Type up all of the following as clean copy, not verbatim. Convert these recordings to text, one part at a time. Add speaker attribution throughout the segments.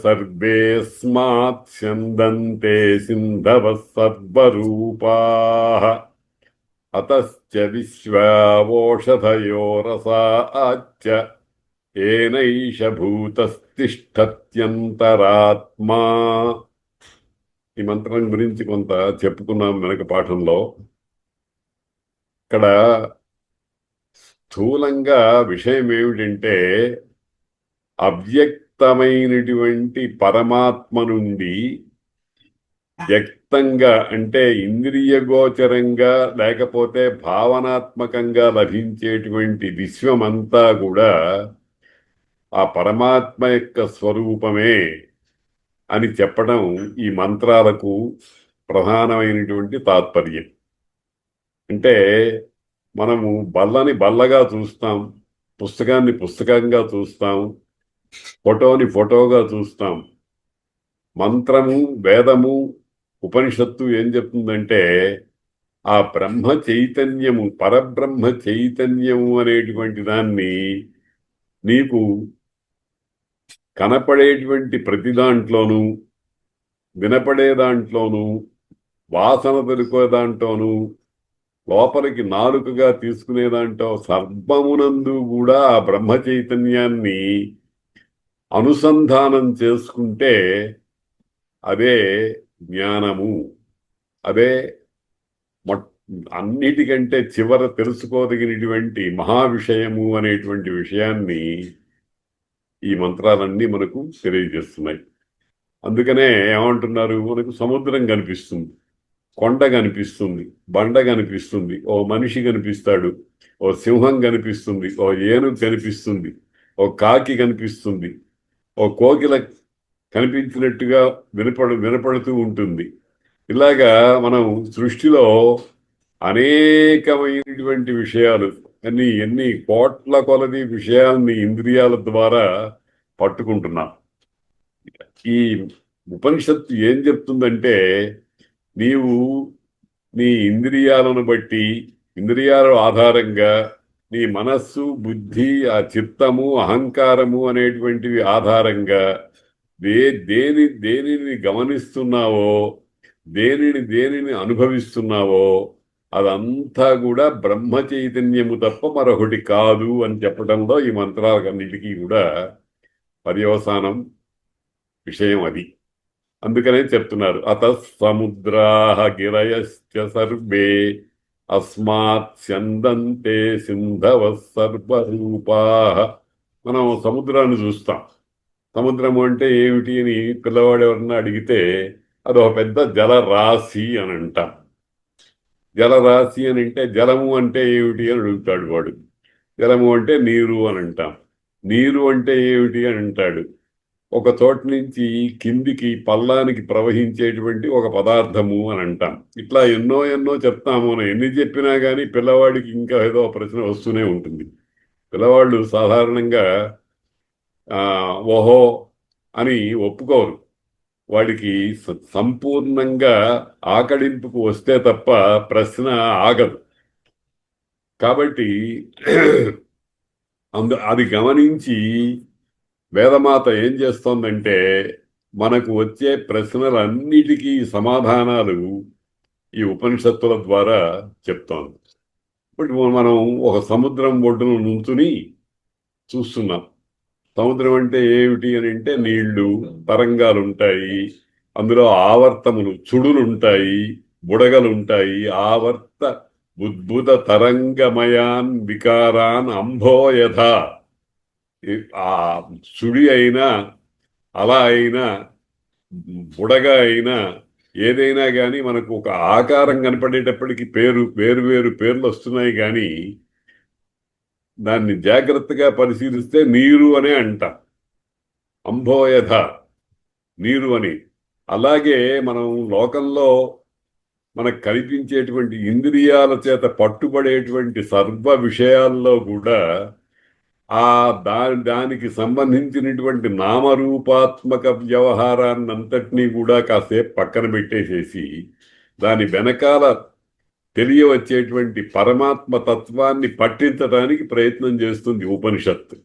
Speaker 1: సర్వేస్మాత్ ఛందంతే సింధవః సర్వరూపాః అతశ్చ విశ్వావోషధయో రసాచ్చ ఏనైష భూతస్థిష్ఠత్యంతరాత్మా. ఈ మంత్రం గురించి కొంత చెప్పుకున్నాం వెనక పాఠంలో. ఇక్కడ స్థూలంగా విషయం ఏమిటంటే, అవ్యక్తమైనటువంటి పరమాత్మ నుండి వ్యక్తంగా అంటే ఇంద్రియ గోచరంగా లేకపోతే భావనాత్మకంగా లభించేటువంటి విశ్వమంతా కూడా ఆ పరమాత్మ యొక్క స్వరూపమే అని చెప్పడం ఈ మంత్రాలకు ప్రధానమైనటువంటి తాత్పర్యం. అంటే మనము బల్లని బల్లగా చూస్తాం, పుస్తకాన్ని పుస్తకంగా చూస్తాం, ఫోటోని ఫోటోగా చూస్తాం. మంత్రము, వేదము, ఉపనిషత్తు ఏం చెప్తుందంటే ఆ బ్రహ్మ చైతన్యము, పరబ్రహ్మ చైతన్యము అనేటువంటి దాన్ని నీకు కనపడేటువంటి ప్రతి దాంట్లోనూ, వినపడే దాంట్లోనూ, వాసన తెలుకో దాంట్లోనూ, లోపలికి నాలుకగా తీసుకునే దాంట్లో సర్వమునందు కూడా ఆ బ్రహ్మ చైతన్యాన్ని అనుసంధానం చేసుకుంటే అదే జ్ఞానము. అదే అన్నిటికంటే చివర తెలుసుకోదగినటువంటి మహావిషయము అనేటువంటి విషయాన్ని ఈ మంత్రాలన్నీ మనకు తెలియజేస్తున్నాయి. అందుకనే ఏమంటున్నారు, మనకు సముద్రం కనిపిస్తుంది, కొండ కనిపిస్తుంది, బండ కనిపిస్తుంది, ఓ మనిషి కనిపిస్తాడు, ఓ సింహం కనిపిస్తుంది, ఓ ఏనుగు కనిపిస్తుంది, ఓ కాకి కనిపిస్తుంది, ఓ కోకిల కనిపించినట్టుగా వినపడుతూ ఉంటుంది. ఇలాగా మనం సృష్టిలో అనేకమైనటువంటి విషయాలు, ఎన్ని కోట్ల కొలది విషయాల్ని ఇంద్రియాల ద్వారా పట్టుకుంటున్నాం. ఈ ఉపనిషత్తు ఏం చెప్తుందంటే, నీవు నీ ఇంద్రియాలను బట్టి, ఇంద్రియాల ఆధారంగా నీ మనస్సు, బుద్ధి, ఆ చిత్తము, అహంకారము అనేటువంటివి ఆధారంగా దేనిని గమనిస్తున్నావో, దేనిని అనుభవిస్తున్నావో అదంతా కూడా బ్రహ్మ చైతన్యము తప్ప మరొకటి కాదు అని చెప్పడంలో ఈ మంత్రాలన్నిటికీ కూడా పర్యవసానం విషయం అది. అందుకనే చెప్తున్నారు, అత సముద్రాః గిరయశ్చ సర్వే అస్మాత్ ఛందంతే సింధవః సర్వరూపాః. మనం సముద్రాన్ని చూస్తాం. సముద్రము అంటే ఏమిటి అని పిల్లవాడు ఎవరన్నా అడిగితే అదొక పెద్ద జలరాశి అని అంటాం. జలరాశి అని అంటే జలము అంటే ఏమిటి అని అడుగుతాడు వాడు. జలము అంటే నీరు అని అంటాం. నీరు అంటే ఏమిటి అని అంటాడు. ఒక చోట నుంచి కిందికి పల్లానికి ప్రవహించేటువంటి ఒక పదార్థము అని అంటాం. ఇట్లా ఎన్నో చెప్తాము. మనం ఎన్ని చెప్పినా కానీ పిల్లవాడికి ఇంకా ఏదో ప్రశ్న వస్తూనే ఉంటుంది. పిల్లవాళ్ళు సాధారణంగా ఓహో అని ఒప్పుకోరు. వాడికి సంపూర్ణంగా ఆకడింపుకు వస్తే తప్ప ప్రశ్న ఆగదు. కాబట్టి అది గమనించి వేదమాత ఏం చేస్తోందంటే, మనకు వచ్చే ప్రశ్నలన్నిటికీ సమాధానాలు ఈ ఉపనిషత్తుల ద్వారా చెప్తోంది. ఇప్పుడు మనం ఒక సముద్రం ఒడ్డును నుంచుని చూస్తున్నాం. సముద్రం అంటే ఏమిటి అని అంటే నీళ్లు, తరంగాలు ఉంటాయి, అందులో ఆవర్తములు, చుడులుంటాయి, బుడగలుంటాయి. ఆవర్త ఉద్భుత తరంగమయాన్ వికారాన్ అంభోయథ. ఆ చుడి అయినా, అలా అయినా, బుడగ అయినా, ఏదైనా కానీ మనకు ఒక ఆకారం కనపడేటప్పటికి వేరు పేర్లు వస్తున్నాయి. కానీ దాన్ని జాగ్రత్తగా పరిశీలిస్తే నీరు అనే అంటాం. అంభోయథ, నీరు అని. అలాగే మనం లోకంలో మనకు కనిపించేటువంటి ఇంద్రియాల చేత పట్టుబడేటువంటి సర్వ విషయాల్లో కూడా దానికి సంబంధించినటువంటి నామరూపాత్మక వ్యవహారాన్నంతటినీ కూడా కాసేపు పక్కన పెట్టేసేసి దాని వెనకాల తెలియవచ్చేటువంటి పరమాత్మ తత్వాన్ని పట్టించడానికి ప్రయత్నం చేస్తుంది ఉపనిషత్తు.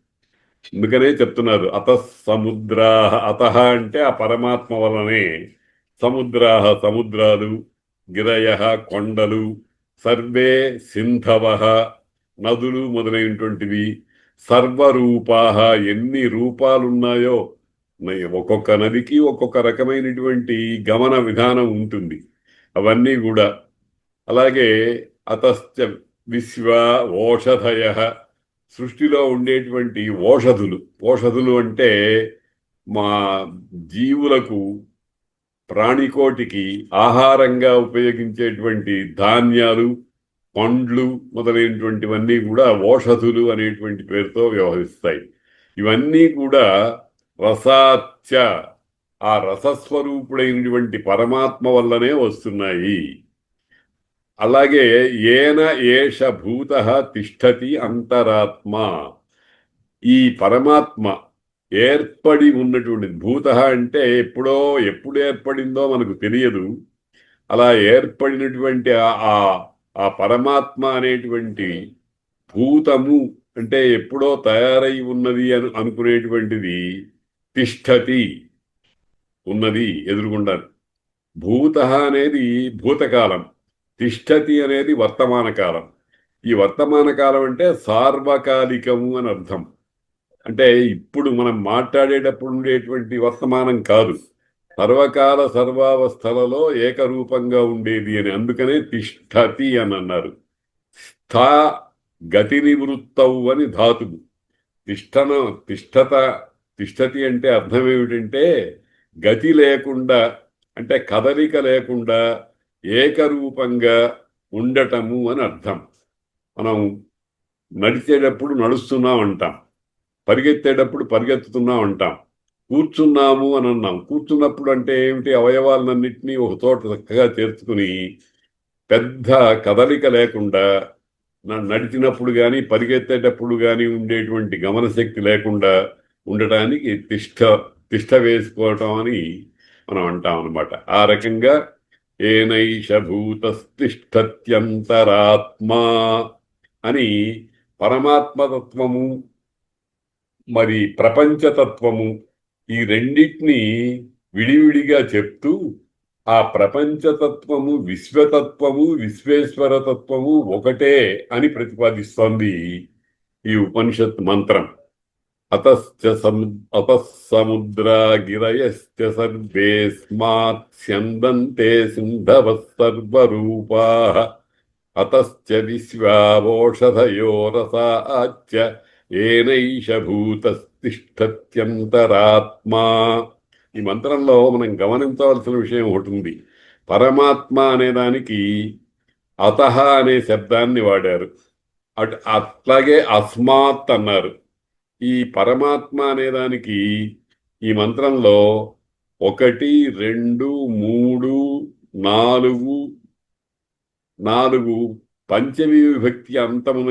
Speaker 1: అందుకనే చెప్తున్నారు అత సముద్రా, అత అంటే ఆ పరమాత్మ వలనే, సముద్రా సముద్రాలు, గిరయ కొండలు, సర్వే సింధవ నదులు మొదలైనటువంటివి, సర్వరూపా ఎన్ని రూపాలున్నాయో, ఒక్కొక్క నదికి ఒక్కొక్క రకమైనటువంటి గమన విధానం ఉంటుంది, అవన్నీ కూడా. అలాగే అతశ్చ విశ్వ ఓషధయ, సృష్టిలో ఉండేటువంటి ఓషధులు, ఓషధులు అంటే మా జీవులకు, ప్రాణికోటికి ఆహారంగా ఉపయోగించేటువంటి ధాన్యాలు, పండ్లు మొదలైనటువంటివన్నీ కూడా ఓషధులు అనేటువంటి పేరుతో వ్యవహరిస్తాయి. ఇవన్నీ కూడా రసాత్య, ఆ రసస్వరూపుడైనటువంటి పరమాత్మ వల్లనే వస్తున్నాయి. అలాగే ఏన ఏష భూత తిష్టతి అంతరాత్మ, ఈ పరమాత్మ ఏర్పడి ఉన్నటువంటి, భూత అంటే ఎప్పుడో, ఎప్పుడు ఏర్పడిందో మనకు తెలియదు. అలా ఏర్పడినటువంటి ఆ ఆ పరమాత్మ అనేటువంటి భూతము అంటే ఎప్పుడో తయారై ఉన్నది అని అనుకునేటువంటిది, తిష్టతి ఉన్నది ఎదురుగుండా. భూత అనేది భూతకాలం, తిష్టతి అనేది వర్తమాన కాలం. ఈ వర్తమాన కాలం అంటే సార్వకాలికము అని అర్థం. అంటే ఇప్పుడు మనం మాట్లాడేటప్పుడు ఉండేటువంటి వర్తమానం కాదు, సర్వకాల సర్వావస్థలలో ఏకరూపంగా ఉండేది అని. అందుకనే తిష్టతి అని అన్నారు. స్థా గతి నివృత్తవు అని ధాతువు. తిష్టన తిష్టత, తిష్టతి అంటే అర్థం ఏమిటంటే గతి లేకుండా, అంటే కదలిక లేకుండా ఏకరూపంగా ఉండటము అని అర్థం. మనం నడిచేటప్పుడు నడుస్తున్నాం అంటాం, పరిగెత్తేటప్పుడు పరిగెత్తుతున్నాం అంటాం, కూర్చున్నాము అని అన్నాం. కూర్చున్నప్పుడు అంటే ఏమిటి, అవయవాలన్నింటినీ ఒక చోట చక్కగా చేర్చుకుని పెద్ద కదలిక లేకుండా, నడిచినప్పుడు కానీ పరిగెత్తేటప్పుడు కానీ ఉండేటువంటి గమనశక్తి లేకుండా ఉండటానికి తిష్ట వేసుకోవటం అని మనం అంటాం అన్నమాట. ఆ రకంగా ఏనైష భూతస్తిష్టత్యంతరాత్మా అని పరమాత్మతత్వము మరి ప్రపంచతత్వము, ఈ రెండింటినీ విడివిడిగా చెప్తూ ఆ ప్రపంచతత్వము, విశ్వతత్వము, విశ్వేశ్వరతత్వము ఒకటే అని ప్రతిపాదిస్తోంది ఈ ఉపనిషత్ మంత్రం. అతః సముద్రా గిరయశ్చ సర్వేస్మాత్ స్యందంతే సింధవః సర్వరూపాః అతశ్చ విశ్వావోషధయో రసాశ్చ ఏనైష భూతస్తిష్టత్యంతరాత్మా. ఈ మంత్రంలో మనం గమనించవలసిన విషయం ఒకటి ఉంది. పరమాత్మ అనేదానికి అతహ అనే శబ్దాన్ని వాడారు, అట్లాగే అస్మాత్ అన్నారు. ఈ పరమాత్మ అనేదానికి ఈ మంత్రంలో 1, 2, 3, 4 పంచమీ విభక్తి అంతమున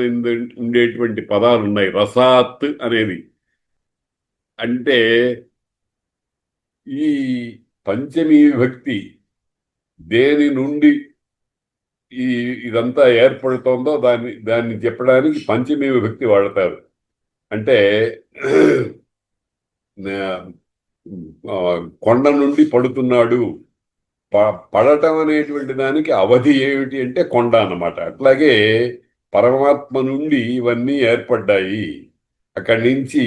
Speaker 1: ఉండేటువంటి పదాలు ఉన్నాయి. రసాత్ అనేది అంటే ఈ పంచమీ విభక్తి దేని నుండి ఇదంతా ఏర్పడుతోందో దాన్ని చెప్పడానికి పంచమీ విభక్తి వాడతారు. అంటే కొండ నుండి పడుతున్నాడు, పడటం అనేటువంటి దానికి అవధి ఏమిటి అంటే కొండ అన్నమాట. అట్లాగే పరమాత్మ నుండి ఇవన్నీ ఏర్పడ్డాయి, అక్కడి నుంచి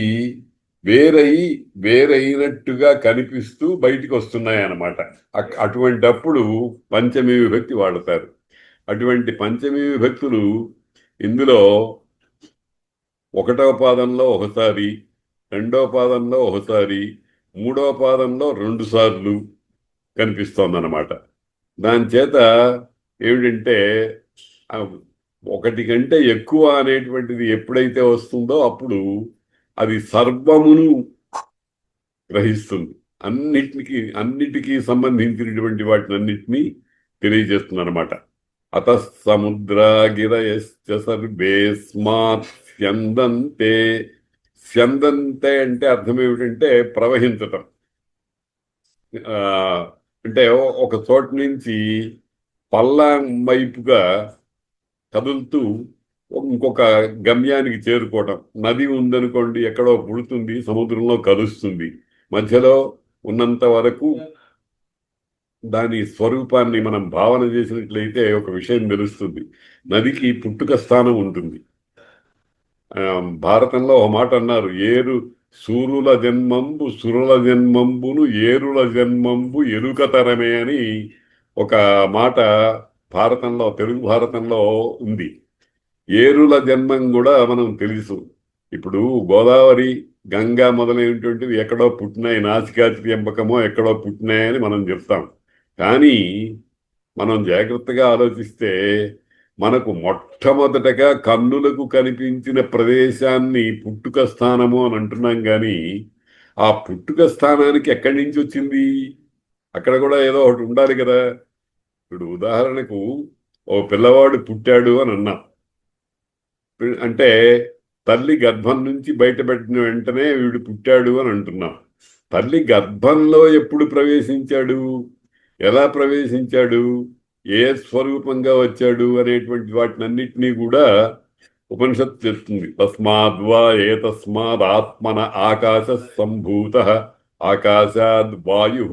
Speaker 1: వేరైనట్టుగా కనిపిస్తూ బయటికి వస్తున్నాయి అన్నమాట. అటువంటప్పుడు పంచమీ విభక్తి వాడతారు. అటువంటి పంచమీ విభక్తులు ఇందులో 1వ పాదంలో ఒకసారి, 2వ పాదంలో ఒకసారి, 3వ పాదంలో 2 సార్లు కనిపిస్తోందన్నమాట. దాని చేత ఏమిటంటే ఒకటి కంటే ఎక్కువ అనేటువంటిది ఎప్పుడైతే వస్తుందో అప్పుడు అది సర్వమును గ్రహిస్తుంది. అన్నిటికీ సంబంధించినటువంటి వాటిని అన్నిటినీ తెలియజేస్తుంది అనమాట. అత సముద్రా గిరయశ్చ సర్వేస్మాత్ స్యందంతే. స్యందంతే అంటే అర్థం ఏమిటంటే ప్రవహించటం. అంటే ఒక చోటు నుంచి పల్లం వైపుగా కదులుతూ ఇంకొక గమ్యానికి చేరుకోవటం. నది ఉందనుకోండి, ఎక్కడో పుడుతుంది, సముద్రంలో కలుస్తుంది. మధ్యలో ఉన్నంత వరకు దాని స్వరూపాన్ని మనం భావన చేసినట్లయితే ఒక విషయం తెలుస్తుంది. నదికి పుట్టుక స్థానం ఉంటుంది. భారతంలో ఒక మాట అన్నారు, ఏరు సూరుల జన్మంబు సురుల జన్మంబును ఏరుల జన్మంబు ఎరుకతరమే అని ఒక మాట భారతంలో, తెలుగు భారతంలో ఉంది. ఏరుల జన్మం కూడా మనం తెలుసు. ఇప్పుడు గోదావరి, గంగా మొదలైనటువంటివి ఎక్కడో పుట్టినాయి, నాసికాతి ఎంపకమో ఎక్కడో పుట్టినాయని మనం చెప్తాం. కానీ మనం జాగ్రత్తగా ఆలోచిస్తే మనకు మొట్టమొదటగా కన్నులకు కనిపించిన ప్రదేశాన్ని పుట్టుక స్థానము అని అంటున్నాం. కానీ ఆ పుట్టుక స్థానానికి ఎక్కడి నుంచి వచ్చింది? అక్కడ కూడా ఏదో ఒకటి ఉండాలి కదా. ఇప్పుడు ఉదాహరణకు ఓ పిల్లవాడు పుట్టాడు అని అన్నాం అంటే తల్లి గర్భం నుంచి బయటపెట్టిన వెంటనే వీడు పుట్టాడు అని అంటున్నాం. తల్లి గర్భంలో ఎప్పుడు ప్రవేశించాడు, ఎలా ప్రవేశించాడు, ఏ స్వరూపంగా వచ్చాడు అనేటువంటి వాటినన్నిటినీ కూడా ఉపనిషత్తు చెప్తుంది. తస్మాద్వా ఏతస్మాద్ ఆత్మన ఆకాశ సంభూత ఆకాశాద్ వాయు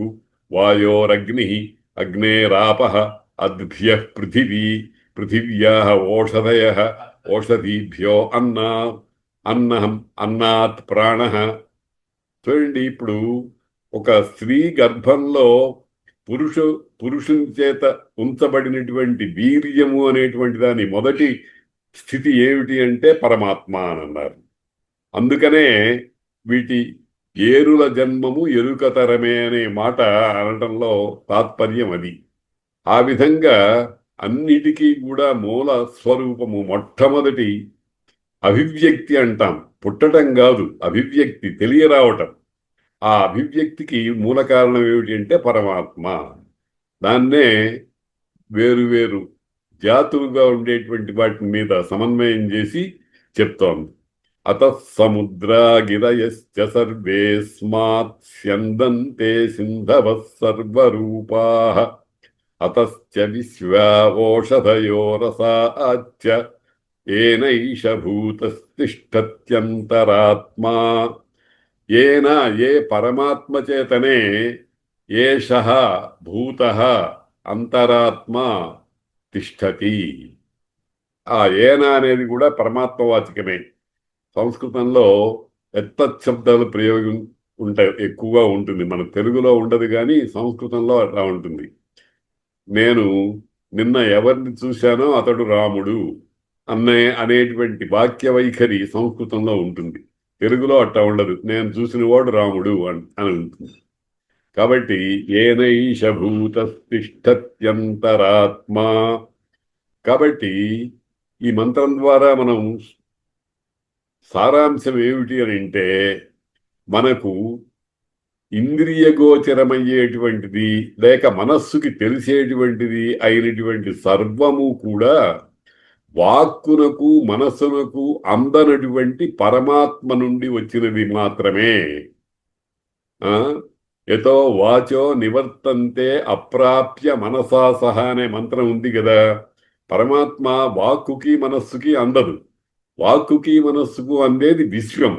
Speaker 1: వాయోరగ్ని అగ్నేరాప అద్భ్య పృథివీ పృథివ్యా ఓషధయ ఓషధీభ్యో అన్నం అన్నాత్ ప్రాణ. చూడండి, ఇప్పుడు ఒక స్త్రీ గర్భంలో పురుషుని చేత ఉంచబడినటువంటి వీర్యము అనేటువంటి దాని మొదటి స్థితి ఏమిటి అంటే పరమాత్మ అని అన్నారు. అందుకనే వీటి ఏరుల జన్మము ఎరుకతరమే అనే మాట అనటంలో తాత్పర్యం అది. ఆ విధంగా అన్నిటికీ కూడా మూల స్వరూపము మొట్టమొదటి అభివ్యక్తి అంటాం. పుట్టడం కాదు, అభివ్యక్తి, తెలియరావటం. ఆ అభివ్యక్తికి మూల కారణం ఏమిటి అంటే పరమాత్మ. దాన్నే వేరు జాతులుగా ఉండేటువంటి వాటి మీద సమన్వయం చేసి చెప్తోంది. అత సముద్రాగిరయశ్చ సర్వేస్మాత్ స్యందంతే సింధవ సర్వరూపాః అతశ్చ విశ్వా ఓషధయో రసాచ్చ ఏనైష భూతస్తిష్టత్యంతరాత్మా. ఏన, ఏ పరమాత్మ చేతనే ఏషః భూతః అంతరాత్మ తిష్టతి. ఆ ఏన అనేది కూడా పరమాత్మవాచకమే. సంస్కృతంలో శబ్దాలు ప్రయోగం ఉంటాయి, ఎక్కువగా ఉంటుంది. మన తెలుగులో ఉండదు, కానీ సంస్కృతంలో అట్లా ఉంటుంది. నేను నిన్న ఎవరిని చూశానో అతడు రాముడు అనేటువంటి వాక్య వైఖరి సంస్కృతంలో ఉంటుంది. తెలుగులో అట్లా ఉండదు, నేను చూసిన వాడు రాముడు అని ఉంటుంది. కాబట్టి ఏనైష భూతస్తిష్టత్యంతరాత్మా. కాబట్టి ఈ మంత్రం ద్వారా మనం సారాంశం ఏమిటి అని అంటే, మనకు ఇంద్రియ గోచరమయ్యేటువంటిది లేక మనస్సుకి తెలిసేటువంటిది అయినటువంటి సర్వము కూడా వాక్కునకు మనస్సునకు అందనటువంటి పరమాత్మ నుండి వచ్చినది మాత్రమే. యతో వాచో నివర్తంతే అప్రాప్య మనసా సహా అనే మంత్రం ఉంది కదా. పరమాత్మ వాక్కుకి మనస్సుకి అందదు. వాక్కుకి మనస్సుకు అందేది విశ్వం.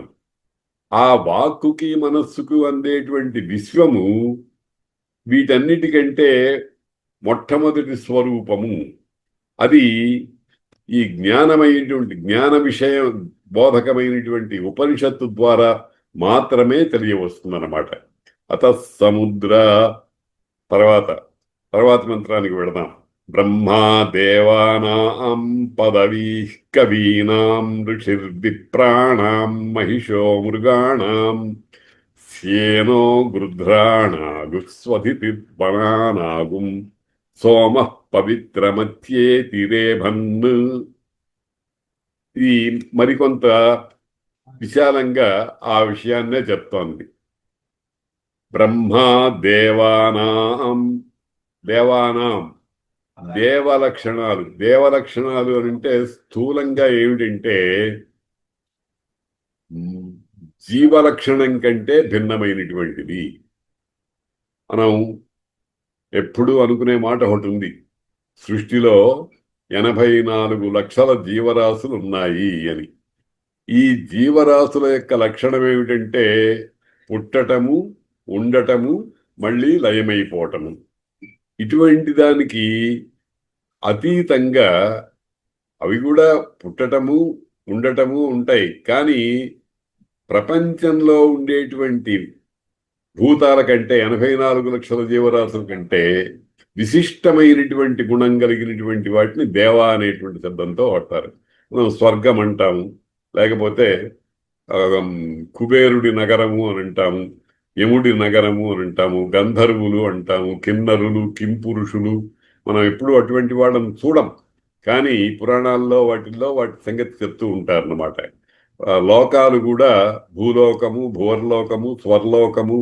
Speaker 1: ఆ వాక్కుకి మనస్సుకు అందేటువంటి విశ్వము వీటన్నిటికంటే మొట్టమొదటి స్వరూపము. అది ఈ జ్ఞాన విషయం బోధకమైనటువంటి ఉపనిషత్తు ద్వారా మాత్రమే తెలియవస్తుందన్నమాట. అత సముద్ర. తర్వాత మంత్రానికి వెళదాం. బ్రహ్మా దేవానాం పదవీ కవీనాం ఋషిర్విప్రాణాం మహిషో మృగాణాం స్యేనో గృధ్రాణాగుస్వధితిర్వణానాగుం సోమ పవిత్రమత్యేతి రేభన్. ఇది మరికొంత విశాలంగా ఆ విషయాన్నే చెప్తోంది. బ్రహ్మా దేవానాం దేవలక్షణాలు అని అంటే స్థూలంగా ఏమిటంటే జీవలక్షణం కంటే భిన్నమైనటువంటిది. మనం ఎప్పుడూ అనుకునే మాట ఒకటి ఉంది, సృష్టిలో 84 లక్షల జీవరాశులు ఉన్నాయి అని. ఈ జీవరాశుల యొక్క లక్షణం ఏమిటంటే పుట్టటము, ఉండటము, మళ్ళీ లయమైపోవటము. ఇటువంటి దానికి అతీతంగా అవి కూడా పుట్టటము, ఉండటము ఉంటాయి. కానీ ప్రపంచంలో ఉండేటువంటి భూతాల కంటే 84 లక్షల జీవరాశుల కంటే విశిష్టమైనటువంటి గుణం కలిగినటువంటి వాటిని దేవ అనేటువంటి శబ్దంతో వాడతారు. మనం స్వర్గం అంటాము, లేకపోతే కుబేరుడి నగరము అని అంటాము, యముడి నగరము అని అంటాము, గంధర్వులు అంటాము, కిన్నరులు, కింపురుషులు. మనం ఎప్పుడూ అటువంటి వాళ్ళని చూడం, కానీ పురాణాల్లో వాటిల్లో వాటి సంగతి చెప్తూ ఉంటారన్నమాట. లోకాలు కూడా భూలోకము, భువర్లోకము, స్వర్లోకము,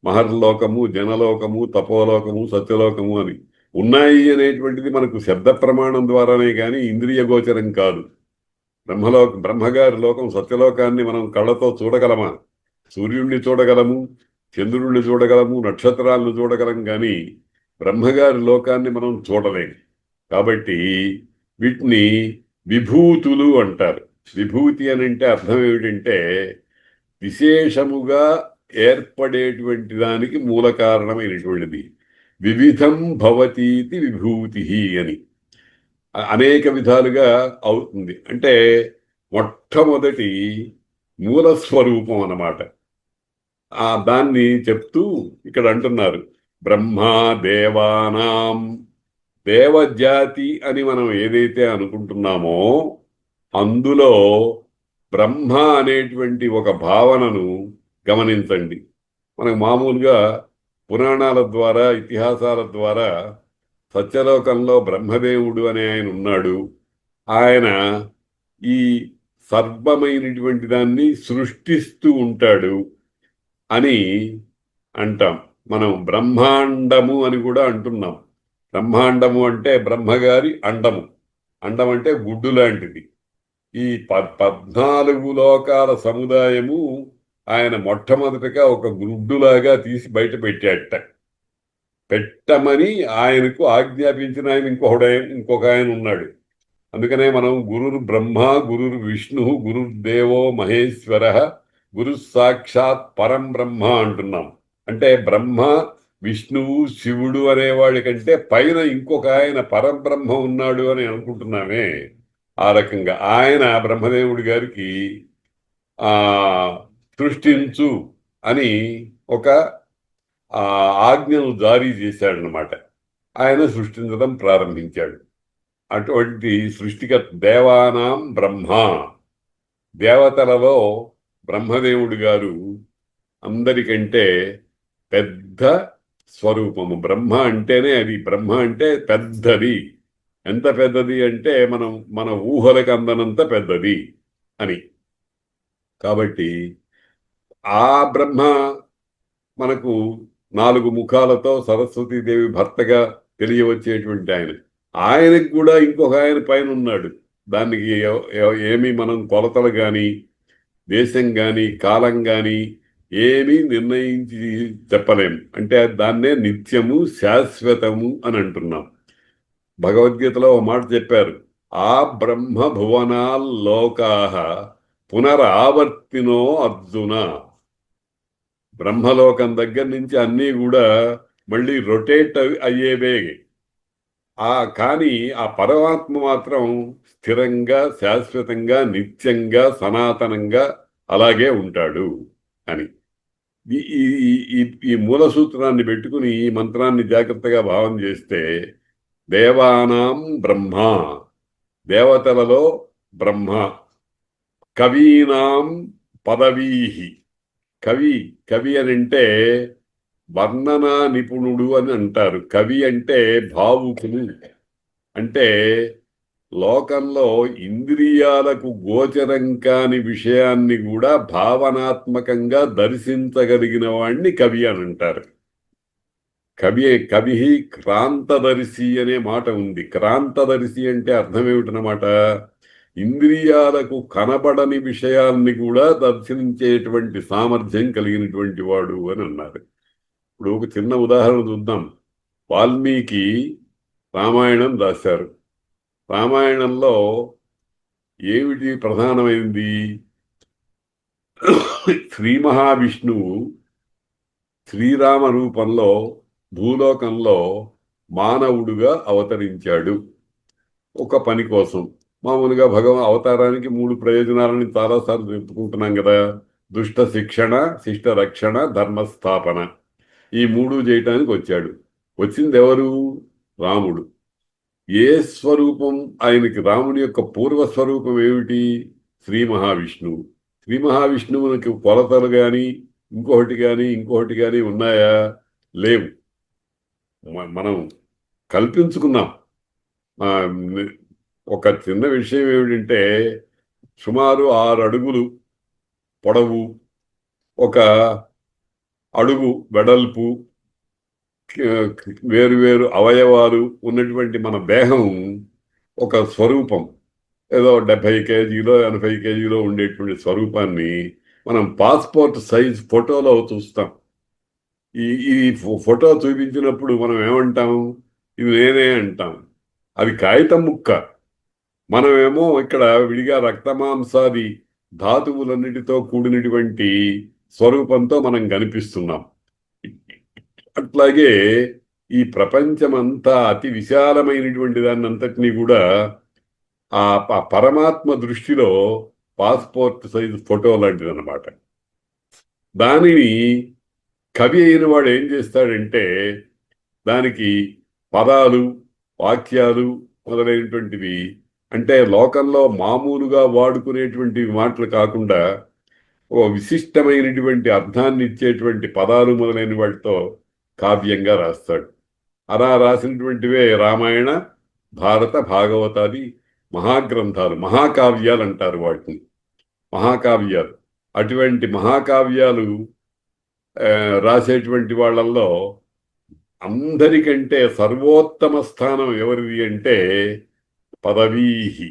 Speaker 1: మహర్లోకము, జనలోకము, తపోలోకము, సత్యలోకము అని ఉన్నాయి అనేటువంటిది మనకు శబ్ద ప్రమాణం ద్వారానే కానీ ఇంద్రియ గోచరం కాదు. బ్రహ్మగారి లోకం, సత్యలోకాన్ని మనం కళ్ళతో చూడగలమా? సూర్యుడిని చూడగలము, చంద్రుడిని చూడగలము, నక్షత్రాలను చూడగలం, కానీ బ్రహ్మగారి లోకాన్ని మనం చూడలేము. కాబట్టి వీటిని విభూతులు అంటారు. విభూతి అని అంటే అర్థం ఏమిటంటే విశేషముగా ఏర్పడేటువంటి దానికి మూల కారణమైనటువంటిది. వివిధం భవతీతి విభూతి అని అనేక విధాలుగా అవుతుంది. అంటే మొట్టమొదటి మూల స్వరూపం అన్నమాట. దాన్ని చెప్తూ ఇక్కడ అంటున్నారు, బ్రహ్మా దేవానాం. దేవజాతి అని మనం ఏదైతే అనుకుంటున్నామో అందులో బ్రహ్మ అనేటువంటి ఒక భావనను గమనించండి. మనకు మామూలుగా పురాణాల ద్వారా, ఇతిహాసాల ద్వారా సత్యలోకంలో బ్రహ్మదేవుడు అనే ఆయన ఉన్నాడు, ఆయన ఈ సర్వమైనటువంటి దాన్ని సృష్టిస్తూ ఉంటాడు అని అంటాం. మనం బ్రహ్మాండము అని కూడా అంటున్నాం. బ్రహ్మాండము అంటే బ్రహ్మగారి అండము. అండం అంటే గుడ్డు లాంటిది. ఈ 14 లోకాల సముదాయము ఆయన మొట్టమొదటిగా ఒక గుడ్డులాగా తీసి బయట పెట్టాట. పెట్టమని ఆయనకు ఆజ్ఞాపించిన ఆయన ఇంకొక ఆయన ఉన్నాడు. అందుకనే మనం గురుర్ బ్రహ్మ, గురుర్ విష్ణు, గురుర్దేవో మహేశ్వర, గురు సాక్షాత్ పరం బ్రహ్మ అంటున్నాం. అంటే బ్రహ్మ, విష్ణువు, శివుడు అనేవాడి కంటే పైన ఇంకొక ఆయన పరబ్రహ్మ ఉన్నాడు అని అనుకుంటున్నామే. ఆ రకంగా ఆయన బ్రహ్మదేవుడి గారికి సృష్టించు అని ఒక ఆజ్ఞను జారీ చేశాడనమాట. ఆయన సృష్టించడం ప్రారంభించాడు. అటువంటి సృష్టికర్త దేవానాం బ్రహ్మ. దేవతలలో బ్రహ్మదేవుడు గారు అందరికంటే పెద్ద స్వరూపము. బ్రహ్మ అంటేనే అది. బ్రహ్మ అంటే పెద్దది. ఎంత పెద్దది అంటే మన ఊహలకు అందనంత పెద్దది అని. కాబట్టి ఆ బ్రహ్మ మనకు 4 ముఖాలతో సరస్వతీదేవి భర్తగా తెలియవచ్చేటువంటి ఆయనకు కూడా ఇంకొక ఆయన పైన ఉన్నాడు. దానికి ఏమి మనం కొలతలు కానీ, దేశం కానీ, కాలం కానీ ఏమీ నిర్ణయించి చెప్పలేం. అంటే దాన్నే నిత్యము, శాశ్వతము అని అంటున్నాం. భగవద్గీతలో ఒక మాట చెప్పారు, ఆ బ్రహ్మ భువనాల్లోకాః పునరావర్తినో అర్జున. బ్రహ్మలోకం దగ్గర నుంచి అన్నీ కూడా మళ్ళీ రొటేట్ అయ్యేవే. కానీ ఆ పరమాత్మ మాత్రం స్థిరంగా, శాశ్వతంగా, నిత్యంగా, సనాతనంగా అలాగే ఉంటాడు అని. ఈ మూల సూత్రాన్ని పెట్టుకుని ఈ మంత్రాన్ని జాగ్రత్తగా భావం చేస్తే దేవానాం బ్రహ్మ, దేవతలలో బ్రహ్మ, కవీనాం పదవీహి. కవి అని అంటే వర్ణనా నిపుణుడు అని అంటారు. కవి అంటే భావుకులు. అంటే లోకంలో ఇంద్రియాలకు గోచరం కాని విషయాన్ని కూడా భావనాత్మకంగా దర్శించగలిగిన వాణ్ణి కవి అని అంటారు. కవి క్రాంతదర్శి అనే మాట ఉంది. క్రాంతదర్శి అంటే అర్థం ఏమిటనమాట? ఇంద్రియాలకు కనబడని విషయాల్ని కూడా దర్శించేటువంటి సామర్థ్యం కలిగినటువంటి వాడు అని అన్నారు. ఇప్పుడు ఒక చిన్న ఉదాహరణ చూద్దాం. వాల్మీకి రామాయణం రాశారు. రామాయణంలో ఏమిటి ప్రధానమైంది? శ్రీ మహావిష్ణువు శ్రీరామ రూపంలో భూలోకంలో మానవుడుగా అవతరించాడు ఒక పని కోసం. మామూలుగా అవతారానికి 3 ప్రయోజనాలని చాలాసార్లు చెప్పుకుంటున్నాం కదా. దుష్ట శిక్షణ, శిష్ట రక్షణ, ధర్మస్థాపన. ఈ 3 చేయటానికి వచ్చాడు. వచ్చింది ఎవరు? రాముడు. ఏ స్వరూపం ఆయనకి? రాముని యొక్క పూర్వస్వరూపం ఏమిటి? శ్రీ మహావిష్ణువు. శ్రీ మహావిష్ణువునికి కొలతలు కానీ ఇంకొకటి కానీ ఉన్నాయా? లేవు. మనం కల్పించుకున్నాం. ఒక చిన్న విషయం ఏమిటంటే, సుమారు 6 అడుగులు పొడవు, 1 అడుగు వెడల్పు, వేరు అవయవాలు ఉన్నటువంటి మన దేహం ఒక స్వరూపం. ఏదో 70 కేజీలో 80 కేజీలో ఉండేటువంటి స్వరూపాన్ని మనం పాస్పోర్ట్ సైజ్ ఫోటోలో చూస్తాం. ఈ ఫోటో చూపించినప్పుడు మనం ఏమంటాం? ఇది నేనే అంటాం. అది కాగితం ముక్క. మనమేమో ఇక్కడ విడిగా రక్తమాంసాది ధాతువులన్నిటితో కూడినటువంటి స్వరూపంతో మనం కనిపిస్తున్నాం. అట్లాగే ఈ ప్రపంచమంతా అతి విశాలమైనటువంటి దాన్ని అంతటినీ కూడా ఆ పరమాత్మ దృష్టిలో పాస్పోర్ట్ సైజు ఫోటో లాంటిది అన్నమాట. దానిని కవి అయిన వాడు ఏం చేస్తాడంటే, దానికి పదాలు, వాక్యాలు మొదలైనటువంటివి, అంటే లోకంలో మామూలుగా వాడుకునేటువంటి మాటలు కాకుండా ఓ విశిష్టమైనటువంటి అర్థాన్ని ఇచ్చేటువంటి పదాలు మొదలైన వాటితో కావ్యంగా రాస్తాడు. అలా రాసినటువంటివే రామాయణ, భారత, భాగవతాది మహాగ్రంథాలు. మహాకావ్యాలు అంటారు వాటిని, మహాకావ్యాలు. అటువంటి మహాకావ్యాలు రాసేటువంటి వాళ్ళల్లో అందరికంటే సర్వోత్తమ స్థానం ఎవరిది అంటే పదవీహి.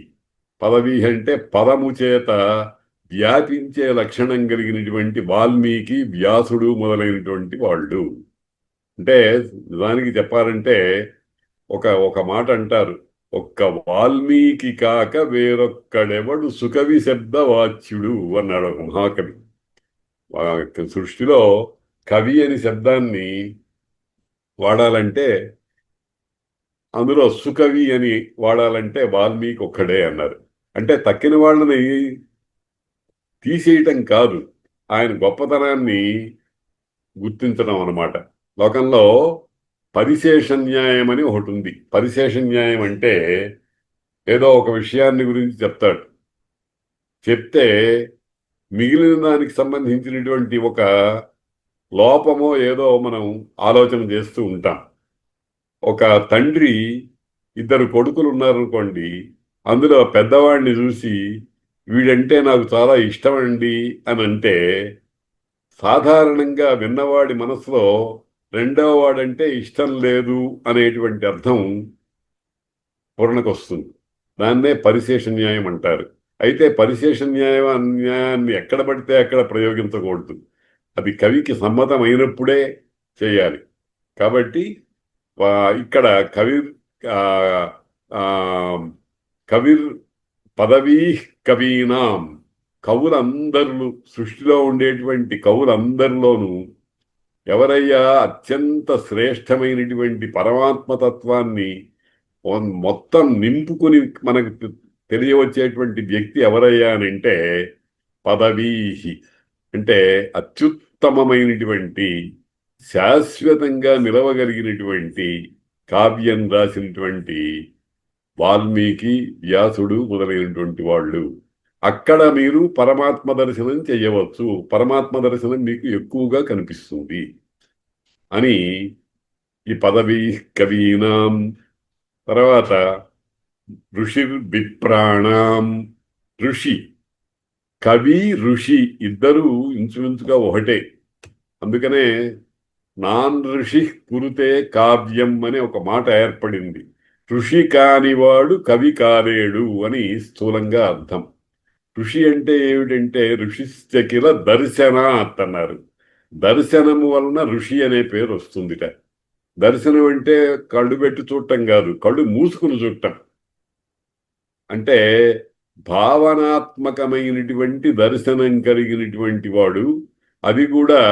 Speaker 1: పదవీహి అంటే పదము చేత వ్యాపించే లక్షణం కలిగినటువంటి వాల్మీకి, వ్యాసుడు మొదలైనటువంటి వాళ్ళు. అంటే దానికి చెప్పాలంటే ఒక మాట అంటారు, ఒక్క వాల్మీకి కాక వేరొక్కడెవడు సుకవి శబ్దవాచ్యుడు అన్నాడు ఒక మహాకవి. సృష్టిలో కవి అని శబ్దాన్ని వాడాలంటే, అందులో సుకవి అని వాడాలంటే వాల్మీకి ఒక్కడే అన్నారు. అంటే తక్కిన వాళ్ళని తీసేయటం కాదు, ఆయన గొప్పతనాన్ని గుర్తించడం అన్నమాట. లోకంలో పరిశేష న్యాయం అని ఒకటి ఉంది. పరిశేష న్యాయం అంటే ఏదో ఒక విషయాన్ని గురించి చెప్తాడు, చెప్తే మిగిలిన దానికి సంబంధించినటువంటి ఒక లోపమో ఏదో మనం ఆలోచన చేస్తూ ఉంటాం. ఒక తండ్రి 2 కొడుకులు ఉన్నారనుకోండి, అందులో పెద్దవాడిని చూసి వీడంటే నాకు చాలా ఇష్టం అండి అని అంటే, సాధారణంగా విన్నవాడి మనసులో రెండవ వాడంటే ఇష్టం లేదు అనేటువంటి అర్థం పూర్ణకొస్తుంది. దాన్నే పరిశేష న్యాయం అంటారు. అయితే పరిశేష న్యాయాన్ని ఎక్కడ పడితే అక్కడ ప్రయోగించకూడదు. అది కవికి సమ్మతమైనప్పుడే చేయాలి. కాబట్టి ఇక్కడ కవిర్ పదవీ కవీనాం, కవులందరూ, సృష్టిలో ఉండేటువంటి కవులందరిలోనూ ఎవరయ్యా అత్యంత శ్రేష్టమైనటువంటి పరమాత్మతత్వాన్ని మొత్తం నింపుకుని మనకు తెలియవచ్చేటువంటి వ్యక్తి ఎవరయ్యా అని అంటే పదవీహి. అంటే అత్యుత్తమమైనటువంటి, శాశ్వతంగా నిలవగలిగినటువంటి కావ్యం రాసినటువంటి వాల్మీకి, వ్యాసుడు మొదలైనటువంటి వాళ్ళు. అక్కడ మీరు పరమాత్మ దర్శనం చేయవచ్చు, పరమాత్మ దర్శనం మీకు ఎక్కువగా కనిపిస్తుంది అని ఈ పదవీ కవీనాం. తర్వాత ఋషి విప్రాణం. ఋషి, కవి, ఋషి ఇద్దరు ఇంచుమించుగా ఒకటే. అందుకనే నాన్ ఋషి కురుతే కావ్యం అనే ఒక మాట ఏర్పడింది. ఋషి కానివాడు కవి కాలేడు అని స్థూలంగా అర్థం. ఋషి అంటే ఏమిటంటే ఋషిశ్చకిల దర్శనాత్ అన్నారు. దర్శనము వలన ఋషి అనే పేరు వస్తుందిట. దర్శనం అంటే కళ్ళు పెట్టి చూడటం కాదు, కళ్ళు మూసుకుని చూడటం. అంటే భావనాత్మకమైనటువంటి దర్శనం కలిగినటువంటి వాడు, అది కూడా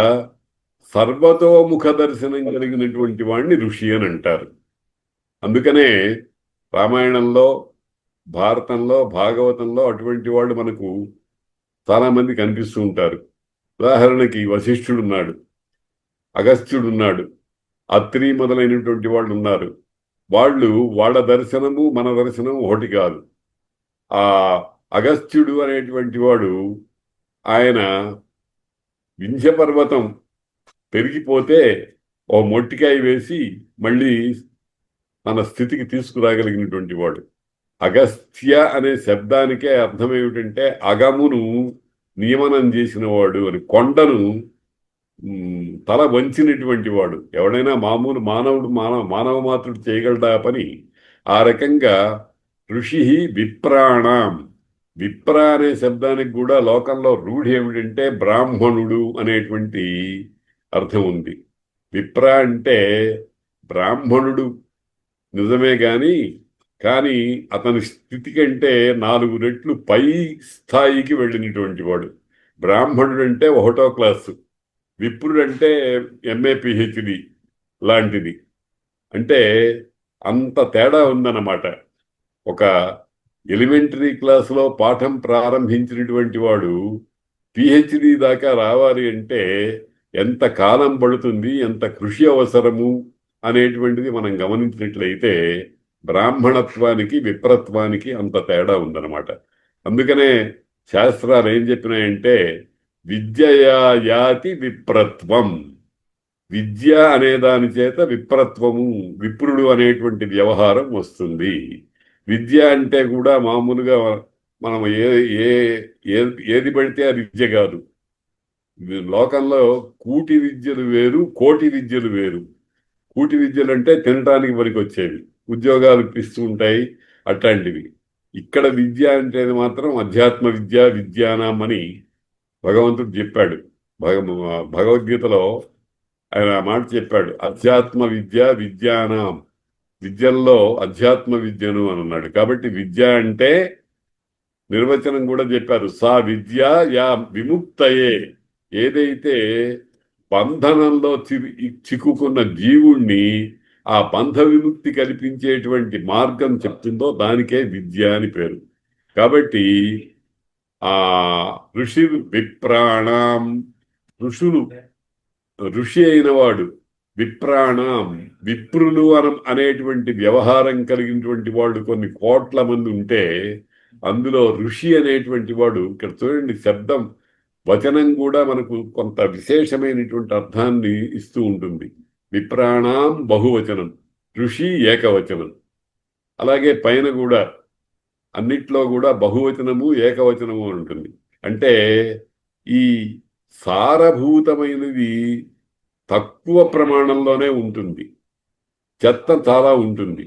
Speaker 1: సర్వతోముఖ దర్శనం కలిగినటువంటి వాడిని ఋషి అని అంటారు. అందుకనే రామాయణంలో, భారతంలో, భాగవతంలో అటువంటి వాళ్ళు మనకు చాలా మంది కనిపిస్తూ ఉంటారు. ఉదాహరణకి వశిష్ఠుడున్నాడు, అగస్త్యుడున్నాడు, అత్రి మొదలైనటువంటి వాళ్ళు ఉన్నారు. వాళ్ళ దర్శనము మన దర్శనం ఒకటి కాదు. ఆ అగస్త్యుడు అనేటువంటి వాడు, ఆయన వింధ్య పర్వతం పెరిగిపోతే ఓ మొట్టికాయ వేసి మళ్ళీ తన స్థితికి తీసుకురాగలిగినటువంటి వాడు. అగస్త్య అనే శబ్దానికే అర్థం ఏమిటంటే అగమును నియమనం చేసిన వాడు అని. కొండను తల వంచినటువంటి వాడు. ఎవడైనా మామూలు మానవ మాత్రుడు చేయగలడా పని? ఆ రకంగా ఋషి విప్రాణం. విప్ర అనే శబ్దానికి కూడా లోకంలో రూఢి ఏమిటంటే బ్రాహ్మణుడు అనేటువంటి అర్థం ఉంది. విప్ర అంటే బ్రాహ్మణుడు నిజమే కానీ అతని స్థితి కంటే 4 రెట్లు పై స్థాయికి వెళ్ళినటువంటి వాడు. బ్రాహ్మణుడు అంటే 1వ క్లాసు, విప్రుడు అంటే MA PhD లాంటిది. అంటే అంత తేడా ఉందన్నమాట. ఒక ఎలిమెంటరీ క్లాసులో పాఠం ప్రారంభించినటువంటి వాడు PhD దాకా రావాలి అంటే ఎంత కాలం పడుతుంది, ఎంత కృషి అవసరము అనేటువంటిది మనం గమనించినట్లయితే బ్రాహ్మణత్వానికి విప్రత్వానికి అంత తేడా ఉందన్నమాట. అందుకనే శాస్త్రాలు ఏం చెప్పినాయంటే విద్యయా యాతి విప్రత్వం. విద్య అనే దాని చేత విప్రత్వము, విప్రుడు అనేటువంటి వ్యవహారం వస్తుంది. విద్య అంటే కూడా మామూలుగా మనం ఏది పడితే అది విద్య కాదు. లోకంలో కూటి విద్యలు వేరు, కోటి విద్యలు వేరు. కూటి విద్యలు అంటే తినడానికి పనికి వచ్చేవి, ఉద్యోగాలు ఇస్తూ ఉంటాయి, అట్లాంటివి. ఇక్కడ విద్య అంటే మాత్రం అధ్యాత్మ విద్య, విద్యానాం అని భగవంతుడు చెప్పాడు. భగవద్గీతలో ఆయన మాట చెప్పాడు, అధ్యాత్మ విద్య విద్యానాం, విద్యల్లో అధ్యాత్మ విద్యను అని అన్నాడు. కాబట్టి విద్య అంటే నిర్వచనం కూడా చెప్పారు, సా విద్య యా విముక్తయే. ఏదైతే బంధనంలో చిక్కుకున్న జీవుణ్ణి ఆ బంధ విముక్తి కల్పించేటువంటి మార్గం చెప్తుందో దానికే విద్య అని పేరు. కాబట్టి ఆ ఋషి విప్రాణం, ఋషి అయిన వాడు, విప్రాణం విప్రులు అనేటువంటి వ్యవహారం కలిగినటువంటి వాళ్ళు కొన్ని కోట్ల మంది ఉంటే అందులో ఋషి అనేటువంటి వాడు, ఇక్కడ చూడండి శబ్దం, వచనం కూడా మనకు కొంత విశేషమైనటువంటి అర్థాన్ని ఇస్తూ ఉంటుంది. విప్రాణం బహువచనం, ఋషి ఏకవచనం. అలాగే పైన కూడా అన్నిట్లో కూడా బహువచనము ఏకవచనము ఉంటుంది. అంటే ఈ సారభూతమైనది తక్కువ ప్రమాణంలోనే ఉంటుంది, చెత్త చాలా ఉంటుంది.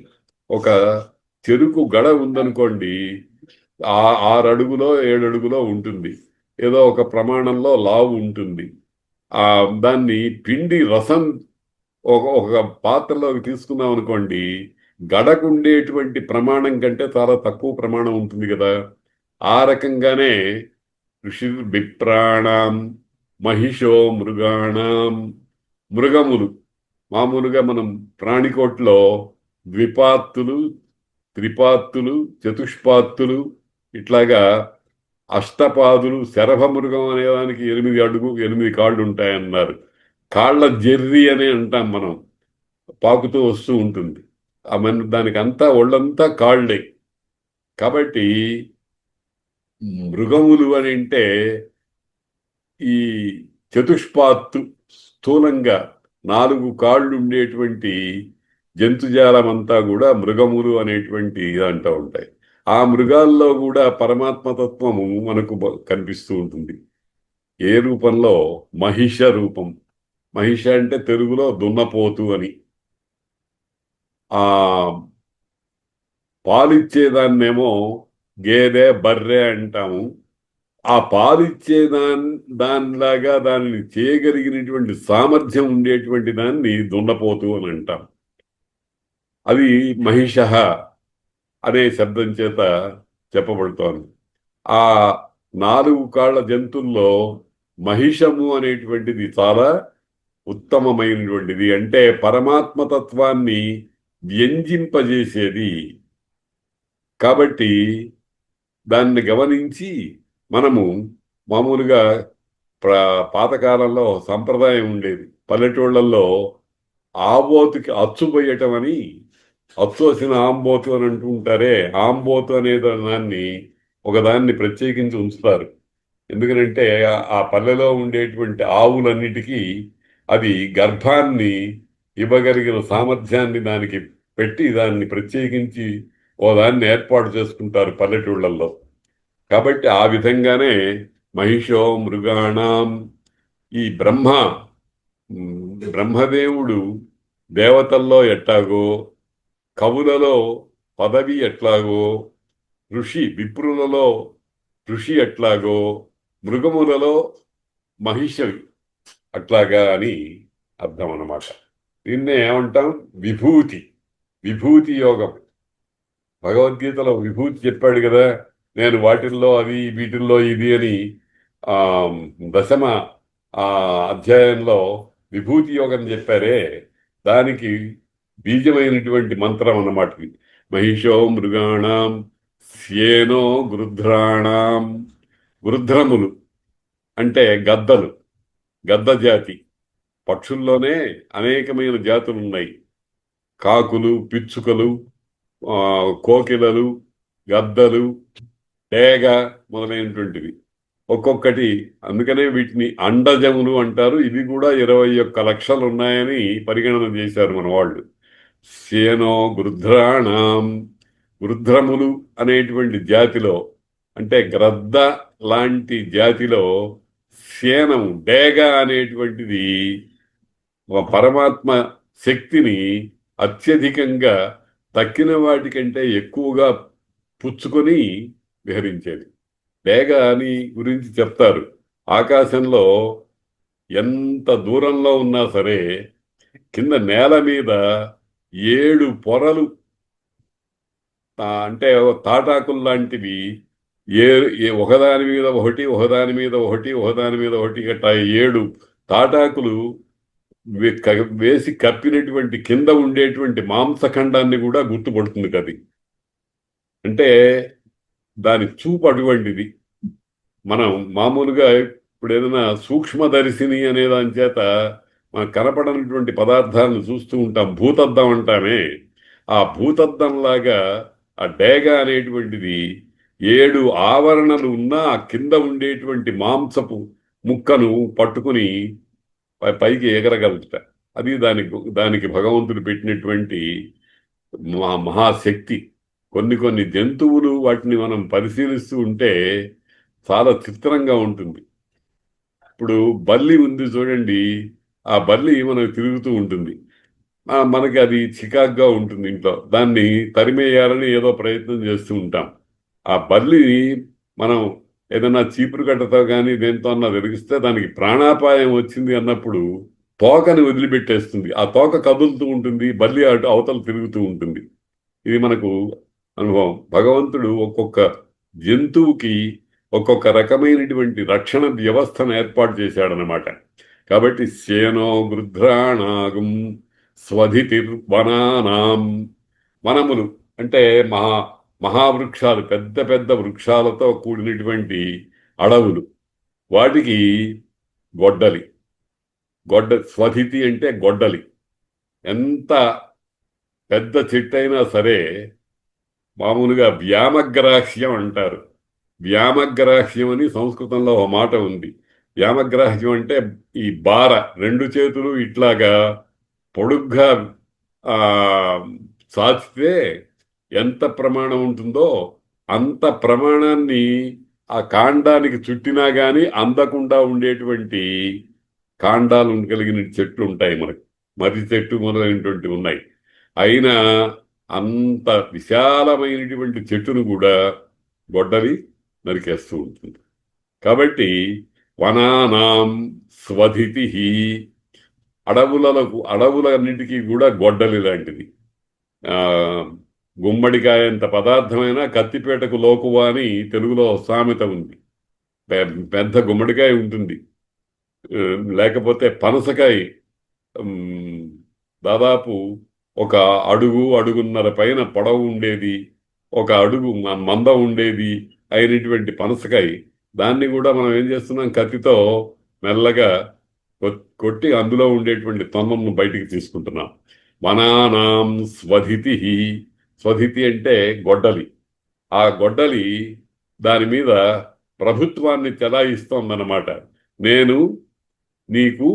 Speaker 1: ఒక చెరుకు గడ ఉందనుకోండి, 6 అడుగులో 7 అడుగులో ఉంటుంది, ఏదో ఒక ప్రమాణంలో లావు ఉంటుంది. దాన్ని పిండి రసం ఒక పాత్రలోకి తీసుకున్నాం అనుకోండి, గడకు ఉండేటువంటి ప్రమాణం కంటే చాలా తక్కువ ప్రమాణం ఉంటుంది కదా. ఆ రకంగానే ఋషి విప్రాణం మహిషో మృగాణం. మృగములు మామూలుగా మనం ప్రాణికోట్లో ద్విపాత్తులు, త్రిపాత్తులు, చతుష్పాత్తులు, ఇట్లాగా అష్టపాదులు. శరభ మృగం అనేదానికి 8 అడుగు 8 కాళ్ళు ఉంటాయన్నారు. కాళ్ళ జెర్రి అని అంటాం మనం, పాకుతూ వస్తూ ఉంటుంది. దానికంతా ఒళ్ళంతా కాళ్ళే. కాబట్టి మృగములు అని అంటే ఈ చతుష్పాత్తు, స్థూలంగా 4 కాళ్ళు ఉండేటువంటి జంతుజాలం అంతా కూడా మృగములు అనేటువంటి అంటూ ఉంటాయి. ఆ మృగాల్లో కూడా పరమాత్మతత్వము మనకు కనిపిస్తూ ఉంటుంది. ఏ రూపంలో? మహిష రూపం. మహిష అంటే తెలుగులో దున్నపోతు అని. ఆ పాలిచ్చేదాన్నేమో గేదె, బర్రె అంటాము. ఆ పాలిచ్చే దానిలాగా దానిని చేయగలిగినటువంటి సామర్థ్యం ఉండేటువంటి దాన్ని దున్నపోతు అని అంటాం. అది మహిష అనే శబ్దం చేత చెప్పబడుతోంది. ఆ 4 కాళ్ల జంతువుల్లో మహిషము అనేటువంటిది చాలా ఉత్తమమైనటువంటిది. అంటే పరమాత్మతత్వాన్ని వ్యంజింపజేసేది. కాబట్టి దాన్ని గమనించి మనము మామూలుగా ప్ర పాతకాలంలో సంప్రదాయం ఉండేది. పల్లెటూళ్ళల్లో ఆబోతుకి అచ్చు పొయ్యటం అని, అచ్చోసిన ఆంబోతు అని అంటూ ఉంటారే, ఆంబోతు అనే దాన్ని ఒకదాన్ని ప్రత్యేకించి ఉంచుతారు. ఎందుకనంటే ఆ పల్లెలో ఉండేటువంటి ఆవులన్నిటికీ అది గర్భాన్ని ఇవ్వగలిగిన సామర్థ్యాన్ని దానికి పెట్టి దాన్ని ప్రత్యేకించి ఓ దాన్ని ఏర్పాటు చేసుకుంటారు పల్లెటూళ్ళల్లో. కాబట్టి ఆ విధంగానే మహిషో మృగాణం ఈ బ్రహ్మదేవుడు దేవతల్లో ఎట్లాగో, కవులలో పదవి ఎట్లాగో, విప్రులలో ఋషి ఎట్లాగో, మృగములలో మహిషవి అట్లాగా అని అర్థం అన్నమాట. దీన్నే ఏమంటాం? విభూతి. విభూతి యోగం. భగవద్గీతలో విభూతి చెప్పాడు కదా, నేను వాటిల్లో అది వీటిల్లో ఇది అని. ఆ దశమ ఆ అధ్యాయంలో విభూతి యోగం చెప్పారే, దానికి బీజమైనటువంటి మంత్రం అన్నమాట ఇది. మహిషో మృగాణం స్యేనో గృధ్రాణం. గృధ్రములు అంటే గద్దలు, గద్ద జాతి. పక్షుల్లోనే అనేకమైన జాతులు ఉన్నాయి. కాకులు, పిచ్చుకలు, కోకిలలు, గద్దలు, డేగ మొదలైనటువంటివి ఒక్కొక్కటి. అందుకనే వీటిని అండజములు అంటారు. ఇవి కూడా 21 లక్షలు ఉన్నాయని పరిగణన చేశారు మన వాళ్ళు. సేనో గృధ్రాణం. గృధ్రములు అనేటువంటి జాతిలో, అంటే గ్రద్ద లాంటి జాతిలో సేనం డేగ అనేటువంటిది పరమాత్మ శక్తిని అత్యధికంగా తక్కిన వాటికంటే ఎక్కువగా పుచ్చుకొని విహరించేది. డేగ అని గురించి చెప్తారు. ఆకాశంలో ఎంత దూరంలో ఉన్నా సరే కింద నేల మీద 7 పొరలు, అంటే తాటాకులు లాంటివి, ఒకదాని మీద ఒకటి, ఒకదాని మీద ఒకటి, ఒకదాని మీద ఒకటి గట్టా 7 తాటాకులు వేసి కప్పినటువంటి కింద ఉండేటువంటి మాంసఖండాన్ని కూడా గుర్తుపడుతుంది కది. అంటే దాని చూపు అటువంటిది. మనం మామూలుగా ఇప్పుడు ఏదైనా సూక్ష్మదర్శిని అనే దాని చేత మనకు కనపడనటువంటి పదార్థాలను చూస్తూ ఉంటాం. భూతద్దం అంటామే. ఆ భూతద్దంలాగా ఆ డేగ అనేటువంటిది 7 ఆవరణలు ఉన్నా ఆ కింద ఉండేటువంటి మాంసపు ముక్కను పట్టుకుని పైకి ఎగరగలుగుతా. అది దానికి భగవంతుడు పెట్టినటువంటి మహాశక్తి. కొన్ని జంతువులు వాటిని మనం పరిశీలిస్తూ ఉంటే చాలా చిత్రంగా ఉంటుంది. ఇప్పుడు బల్లి ఉంది చూడండి, ఆ బల్లి మనకు తిరుగుతూ ఉంటుంది. మనకి అది చికాగ్గా ఉంటుంది ఇంట్లో. దాన్ని తరిమేయాలని ఏదో ప్రయత్నం చేస్తూ ఉంటాం. ఆ బల్లిని మనం ఏదైనా చీపురు కట్టతో కానీ దేంతో అన్నా వెలిగిస్తే దానికి ప్రాణాపాయం వచ్చింది అన్నప్పుడు తోకని వదిలిపెట్టేస్తుంది. ఆ తోక కదులుతూ ఉంటుంది, బల్లి అటు అవతల తిరుగుతూ ఉంటుంది. ఇది మనకు అనుభవం. భగవంతుడు ఒక్కొక్క జంతువుకి ఒక్కొక్క రకమైనటువంటి రక్షణ వ్యవస్థను ఏర్పాటు చేశాడనమాట. కాబట్టి శేనో గృధ్రాణాగం స్వధితిర్వనానాం. వనములు అంటే మహావృక్షాలు, పెద్ద పెద్ద వృక్షాలతో కూడినటువంటి అడవులు. వాటికి గొడ్డలి. స్వధితి అంటే గొడ్డలి. ఎంత పెద్ద చెట్టు అయినా సరే మామూలుగా వ్యామగ్రాహ్యం అంటారు. వ్యామగ్రాహ్యం అని సంస్కృతంలో ఒక మాట ఉంది. వ్యామగ్రాహ్యం అంటే ఈ బార 2 చేతులు ఇట్లాగా పొడుగ్గా సాచితే ఎంత ప్రమాణం ఉంటుందో అంత ప్రమాణాన్ని ఆ కాండానికి చుట్టినా గాని అందకుండా ఉండేటువంటి కాండాలు కలిగిన చెట్లు ఉంటాయి మనకు. మర్రి చెట్టు మొదలైనటువంటి ఉన్నాయి. అయినా అంత విశాలమైనటువంటి చెట్టును కూడా గొడ్డలి నరికేస్తూ ఉంటుంది. కాబట్టి వనానాం స్వధితి. అడవులన్నిటికీ కూడా గొడ్డలి లాంటిది. గుమ్మడికాయంత పదార్థమైనా కత్తిపేటకు లోకువా అని తెలుగులో సామెత ఉంది. పెద్ద గుమ్మడికాయ ఉంటుంది, లేకపోతే పనసకాయ ఉమ్, దాదాపు ఒక అడుగు అడుగున్నర పైన పొడవు ఉండేది, ఒక అడుగు మందం ఉండేది అయినటువంటి పనసకాయ. దాన్ని కూడా మనం ఏం చేస్తున్నాం, కత్తితో మెల్లగా కొట్టి అందులో ఉండేటువంటి తొన్నను బయటికి తీసుకుంటున్నాం. వనానాం స్వధితి. స్వధితి అంటే గొడ్డలి. ఆ గొడ్డలి దాని మీద ప్రభుత్వాన్ని చెలాయిస్తోందన్నమాట. నేను నీకు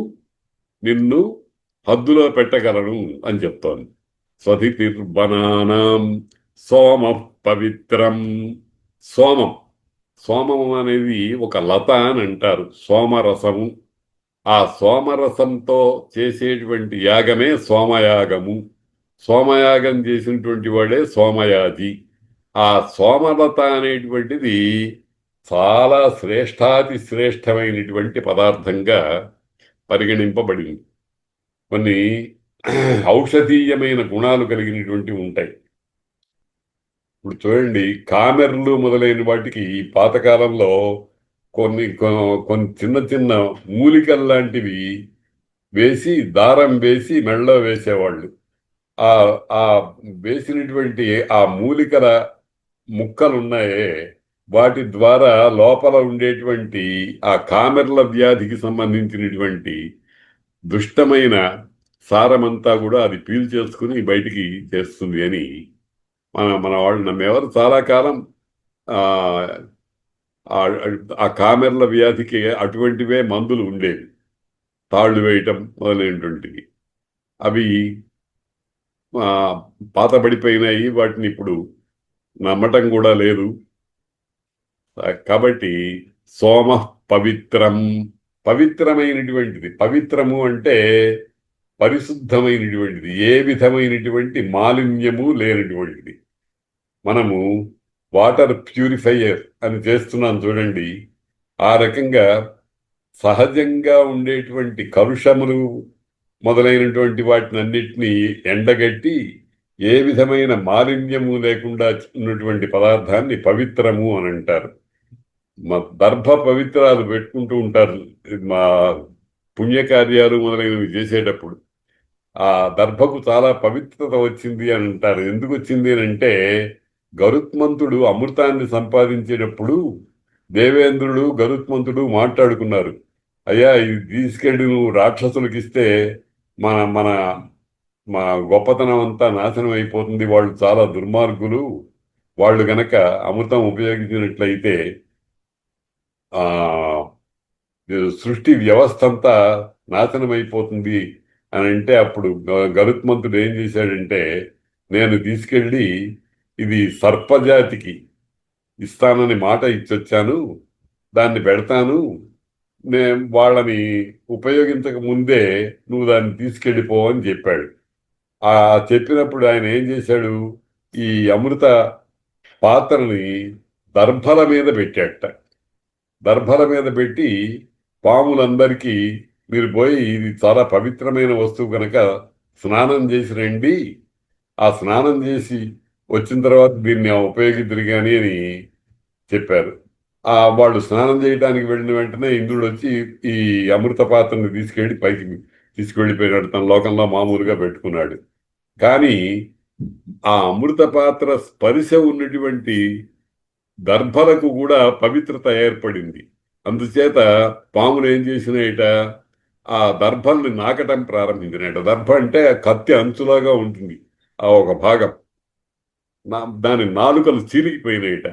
Speaker 1: నిన్ను హద్దులో పెట్టగలను అని చెప్తోంది. స్వధితిర్బనానాం సోమ పవిత్రం. సోమం, సోమం అనేది ఒక లత అని అంటారు, సోమరసము. ఆ సోమరసంతో చేసేటువంటి యాగమే సోమయాగము. సోమయాగం చేసినటువంటి వాడే సోమయాజి. ఆ సోమలత అనేటువంటిది చాలా శ్రేష్టాతి శ్రేష్టమైనటువంటి పదార్థంగా పరిగణింపబడింది. కొన్ని ఔషధీయమైన గుణాలు కలిగినటువంటివి ఉంటాయి. ఇప్పుడు చూడండి, కామెర్లు మొదలైన వాటికి ఈ పాతకాలంలో కొన్ని కొన్ని చిన్న చిన్న మూలికలు లాంటివి వేసి దారం వేసి మెళ్ళలో వేసేవాళ్ళు. ఆ ఆ వేసినటువంటి ఆ మూలికల ముక్కలున్నాయే, వాటి ద్వారా లోపల ఉండేటువంటి ఆ కామెర్ల వ్యాధికి సంబంధించినటువంటి దుష్టమైన సారమంతా కూడా అది పీల్ చేసుకుని బయటికి చేస్తుంది అని మన మన వాళ్ళు నమ్మేవారు చాలా కాలం. ఆ ఆ కామెర్ల వ్యాధికి అటువంటివే మందులు ఉండేవి, తాళ్ళు వేయటం మొదలైనటువంటివి. అవి పాతబడిపోయినాయి, వాటిని ఇప్పుడు నమ్మటం కూడా లేదు. కాబట్టి సోమ పవిత్రం, పవిత్రమైనటువంటిది. పవిత్రము అంటే పరిశుద్ధమైనటువంటిది, ఏ విధమైనటువంటి మాలిన్యము లేనటువంటిది. మనము వాటర్ ప్యూరిఫైయర్ అని చేస్తున్నాం చూడండి, ఆ రకంగా సహజంగా ఉండేటువంటి కలుషములు మొదలైనటువంటి వాటిని అన్నిటినీ ఎండగట్టి ఏ విధమైన మాలిన్యము లేకుండా ఉన్నటువంటి పదార్థాన్ని పవిత్రము అని అంటారు. మా దర్భ పవిత్రాలు పెట్టుకుంటూ ఉంటారు మా పుణ్యకార్యాలు మొదలైనవి చేసేటప్పుడు. ఆ దర్భకు చాలా పవిత్రత వచ్చింది అని అంటారు. ఎందుకు వచ్చింది అని అంటే, గరుత్మంతుడు అమృతాన్ని సంపాదించేటప్పుడు దేవేంద్రుడు గరుత్మంతుడు మాట్లాడుకున్నారు. అయ్యా, ఇది తీసుకెళ్ళి నువ్వు రాక్షసులకు ఇస్తే మన మన మా గొప్పతనం అంతా నాశనం అయిపోతుంది, వాళ్ళు చాలా దుర్మార్గులు, వాళ్ళు గనక అమృతం ఉపయోగించినట్లయితే ఆ సృష్టి వ్యవస్థ అంతా నాశనం అయిపోతుంది అని అంటే, అప్పుడు గరుత్మంతుడు ఏం చేశాడంటే, నేను తీసుకెళ్ళి ఇది సర్పజాతికి ఇస్తానని మాట ఇచ్చొచ్చాను, దాన్ని పెడతాను, నేను వాళ్ళని ఉపయోగించక ముందే నువ్వు దాన్ని తీసుకెళ్ళిపో అని చెప్పాడు. ఆ చెప్పినప్పుడు ఆయన ఏం చేశాడు, ఈ అమృత పాత్రని దర్భల మీద పెట్టాట. దర్భల మీద పెట్టి పాములందరికీ, మీరు పోయి ఇది చాలా పవిత్రమైన వస్తువు కనుక స్నానం చేసి రండి, ఆ స్నానం చేసి వచ్చిన తర్వాత దీన్ని ఉపయోగిద్దరు కానీ అని చెప్పారు. వాళ్ళు స్నానం చేయడానికి వెళ్ళిన వెంటనే ఇంద్రుడు వచ్చి ఈ అమృత పాత్రని తీసుకెళ్లి పైకి తీసుకెళ్లిపోయినాడు, తన లోకంలో మామూలుగా పెట్టుకున్నాడు. కానీ ఆ అమృత పాత్ర స్పర్శ ఉన్నటువంటి దర్భలకు కూడా పవిత్రత ఏర్పడింది. అందుచేత పాములు ఏం చేసినాయట, ఆ దర్భల్ని నాకటం ప్రారంభించినాయట. దర్భ అంటే కత్తి అంచులాగా ఉంటుంది ఆ ఒక భాగం, దాని నాలుకలు చీలిగిపోయినాయట.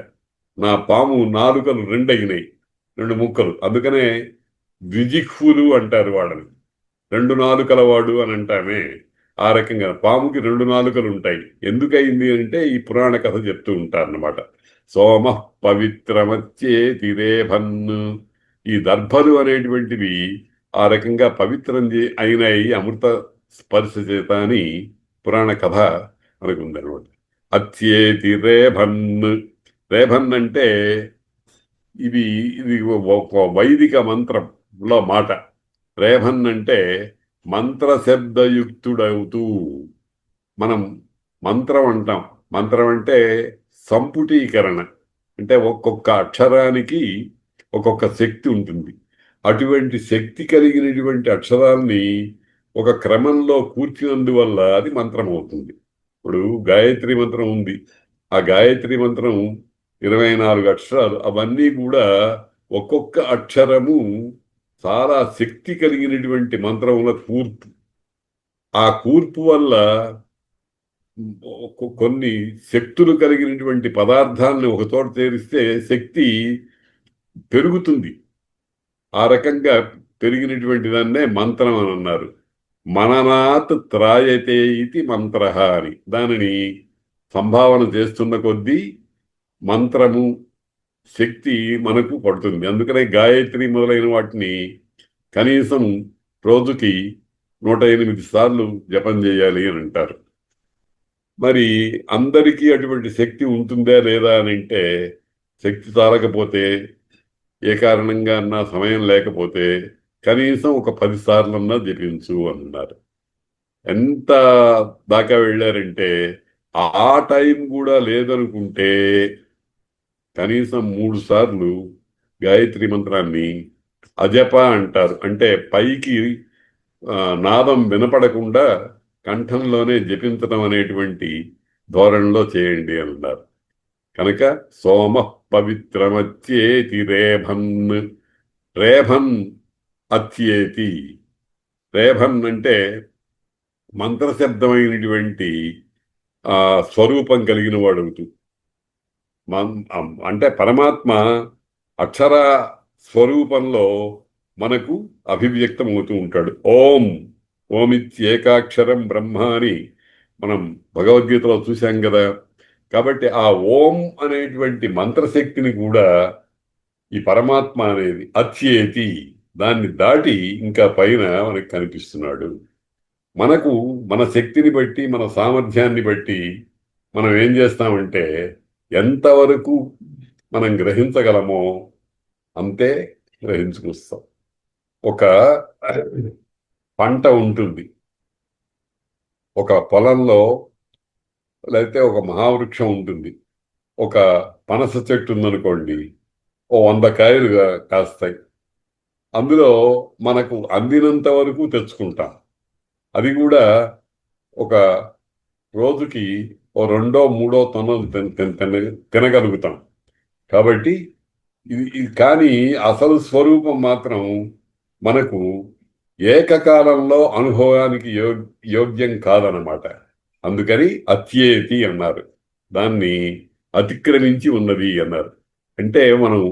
Speaker 1: నా పాము నాలుకలు రెండయినాయి, రెండు ముక్కలు. అందుకనే ద్విజిహ్వులు అంటారు వాళ్ళని, రెండు నాలుకల వాడు అని అంటామే. ఆ రకంగా పాముకి రెండు నాలుకలు ఉంటాయి. ఎందుకయింది అంటే ఈ పురాణ కథ చెప్తూ ఉంటారన్నమాట. సోమ పవిత్రమచ్చేతిరేభన్. ఈ దర్భలు అనేటువంటివి ఆ రకంగా పవిత్రం అయినాయి అమృత స్పర్శ చేత అని పురాణ కథ అనుకుందనమాట. అచ్చేతి రేభన్. రేభన్ అంటే ఇది ఇది ఒక వైదిక మంత్రంలో మాట. రేభన్ అంటే మంత్రశబ్దయుక్తుడవుతూ. మనం మంత్రం అంటాం, మంత్రం అంటే సంపుటీకరణ, అంటే ఒక్కొక్క అక్షరానికి ఒక్కొక్క శక్తి ఉంటుంది. అటువంటి శక్తి కలిగినటువంటి అక్షరాల్ని ఒక క్రమంలో కూర్చినందువల్ల అది మంత్రం అవుతుంది. ఇప్పుడు గాయత్రి మంత్రం ఉంది. ఆ గాయత్రి మంత్రం 24 అక్షరాలు, అవన్నీ కూడా ఒక్కొక్క అక్షరము చాలా శక్తి కలిగినటువంటి మంత్రముల కూర్పు. ఆ కూర్పు వల్ల కొన్ని శక్తులు కలిగినటువంటి పదార్థాలను ఒకచోట చేరిస్తే శక్తి పెరుగుతుంది. ఆ రకంగా పెరిగినటువంటి దాన్నే మంత్రం అని అన్నారు. మననాత్ త్రాయతే ఇది మంత్ర అని. దానిని సంభావన చేస్తున్న కొద్దీ మంత్రము శక్తి మనకు పడుతుంది. అందుకనే గాయత్రి మొదలైన వాటిని కనీసం రోజుకి 108 సార్లు జపం చేయాలి అని అంటారు. మరి అందరికీ అటువంటి శక్తి ఉంటుందా లేదా అని అంటే, శక్తి చాలకపోతే, ఏ కారణంగా అన్నా సమయం లేకపోతే కనీసం ఒక 10 సార్లన్నా జపించు అన్నారు. ఎంత దాకా వెళ్ళారంటే, ఆ టైం కూడా లేదనుకుంటే కనీసం 3 సార్లు గాయత్రి మంత్రాన్ని అజప అంటారు. అంటే పైకి నాదం వినపడకుండా కంఠంలోనే జపించడం అనేటువంటి ధోరణిలో చేయండి అన్నారు. కనుక సోమ పవిత్రమత్యేతి రేభన్, రేభన్ అత్యేతి. రేభన్ అంటే మంత్రశబ్దమైనటువంటి స్వరూపం కలిగిన వాడు. అంటే పరమాత్మ అక్షర స్వరూపంలో మనకు అభివ్యక్తం అవుతూ ఉంటాడు. ఓం ఓమిత్యేకాక్షరం బ్రహ్మ అని మనం భగవద్గీతలో చూశాం కదా. కాబట్టి ఆ ఓం అనేటువంటి మంత్రశక్తిని కూడా ఈ పరమాత్మ అనేది అత్యేతి, దాన్ని దాటి ఇంకా పైన మనకు కనిపిస్తున్నాడు. మనకు మన శక్తిని బట్టి, మన సామర్థ్యాన్ని బట్టి మనం ఏం చేస్తామంటే, ఎంతవరకు మనం గ్రహించగలమో అంతే గ్రహించుకొస్తాం. ఒక పంట ఉంటుంది, ఒక పొలంలో, లేకపోతే ఒక మహావృక్షం ఉంటుంది. ఒక పనస చెట్టు ఉందనుకోండి, 100 కాయలు కాస్తాయి. అందులో మనకు అందినంత వరకు తెచ్చుకుంటాం. అది కూడా ఒక రోజుకి 2-3 తొనలు తినగలుగుతాం. కాబట్టి ఇది కానీ అసలు స్వరూపం మాత్రం మనకు ఏకకాలంలో అనుభవానికి యోగ్యం కాదనమాట. అందుకని అత్యేతి అన్నారు. దాన్ని అతిక్రమించి ఉన్నది అన్నారు. అంటే మనం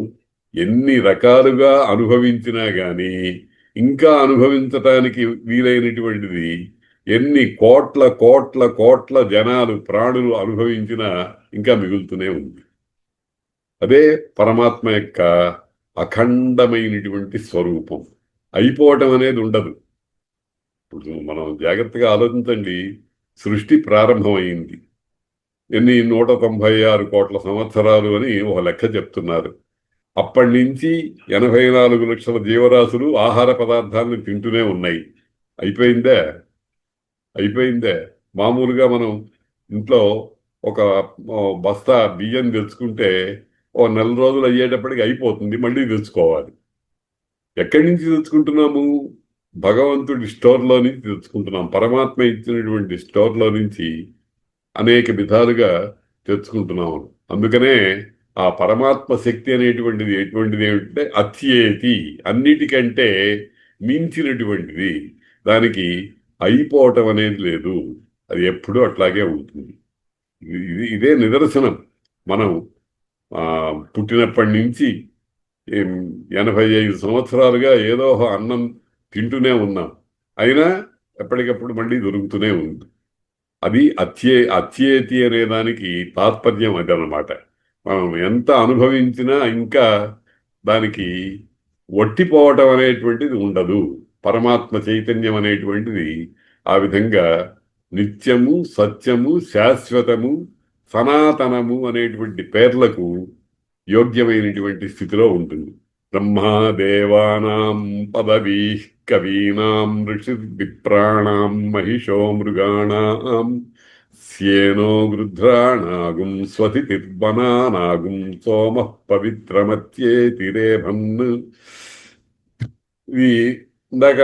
Speaker 1: ఎన్ని రకాలుగా అనుభవించినా గాని ఇంకా అనుభవించటానికి వీలైనటువంటిది ఎన్ని కోట్ల కోట్ల కోట్ల జనాలు, ప్రాణులు అనుభవించినా ఇంకా మిగులుతూనే ఉంది. అదే పరమాత్మ యొక్క అఖండమైనటువంటి స్వరూపం. అయిపోవటం అనేది ఉండదు. ఇప్పుడు మనం జాగ్రత్తగా ఆలోచించండి. సృష్టి ప్రారంభమైంది. ఎన్ని 196 కోట్ల సంవత్సరాలు అని ఒక లెక్క చెప్తున్నారు. అప్పటి నుంచి 84 లక్షల జీవరాశులు ఆహార పదార్థాలను తింటూనే ఉన్నాయి. అయిపోయిందే? మామూలుగా మనం ఇంట్లో ఒక బస్తా బియ్యం తెచ్చుకుంటే 1 నెల రోజులు అయ్యేటప్పటికి అయిపోతుంది, మళ్ళీ తెచ్చుకోవాలి. ఎక్కడి నుంచి తెచ్చుకుంటున్నాము? భగవంతుడి స్టోర్లో నుంచి తెచ్చుకుంటున్నాం. పరమాత్మ ఇచ్చినటువంటి స్టోర్లో నుంచి అనేక విధాలుగా తెచ్చుకుంటున్నాము. అందుకనే ఆ పరమాత్మ శక్తి అనేటువంటిది ఎటువంటిది ఏమిటంటే అత్యేతి, అన్నిటికంటే మించినటువంటిది. దానికి అయిపోవటం అనేది లేదు. అది ఎప్పుడూ అట్లాగే ఉంటుంది. ఇదే నిదర్శనం. మనం పుట్టినప్పటి నుంచి 85 సంవత్సరాలుగా ఏదో అన్నం తింటూనే ఉన్నాం. అయినా ఎప్పటికప్పుడు మళ్ళీ దొరుకుతూనే ఉంది. అది అత్యేతి అనే దానికి తాత్పర్యం అదనమాట. మనం ఎంత అనుభవించినా ఇంకా దానికి ఒట్టిపోవటం అనేటువంటిది ఉండదు. పరమాత్మ చైతన్యం అనేటువంటిది ఆ విధంగా నిత్యము, సత్యము, శాశ్వతము, సనాతనము అనేటువంటి పేర్లకు యోగ్యమైనటువంటి స్థితిలో ఉంటుంది. బ్రహ్మాదేవానాం పదవీ కవీనాం ఋషి విప్రాణాం మహిషో మృగాణాం స్యేనో గృధ్రాణాగుం స్వతిర్బనానాగుం సోమ పవిత్రమత్యేతిరేభన్. ఇది ఇందాక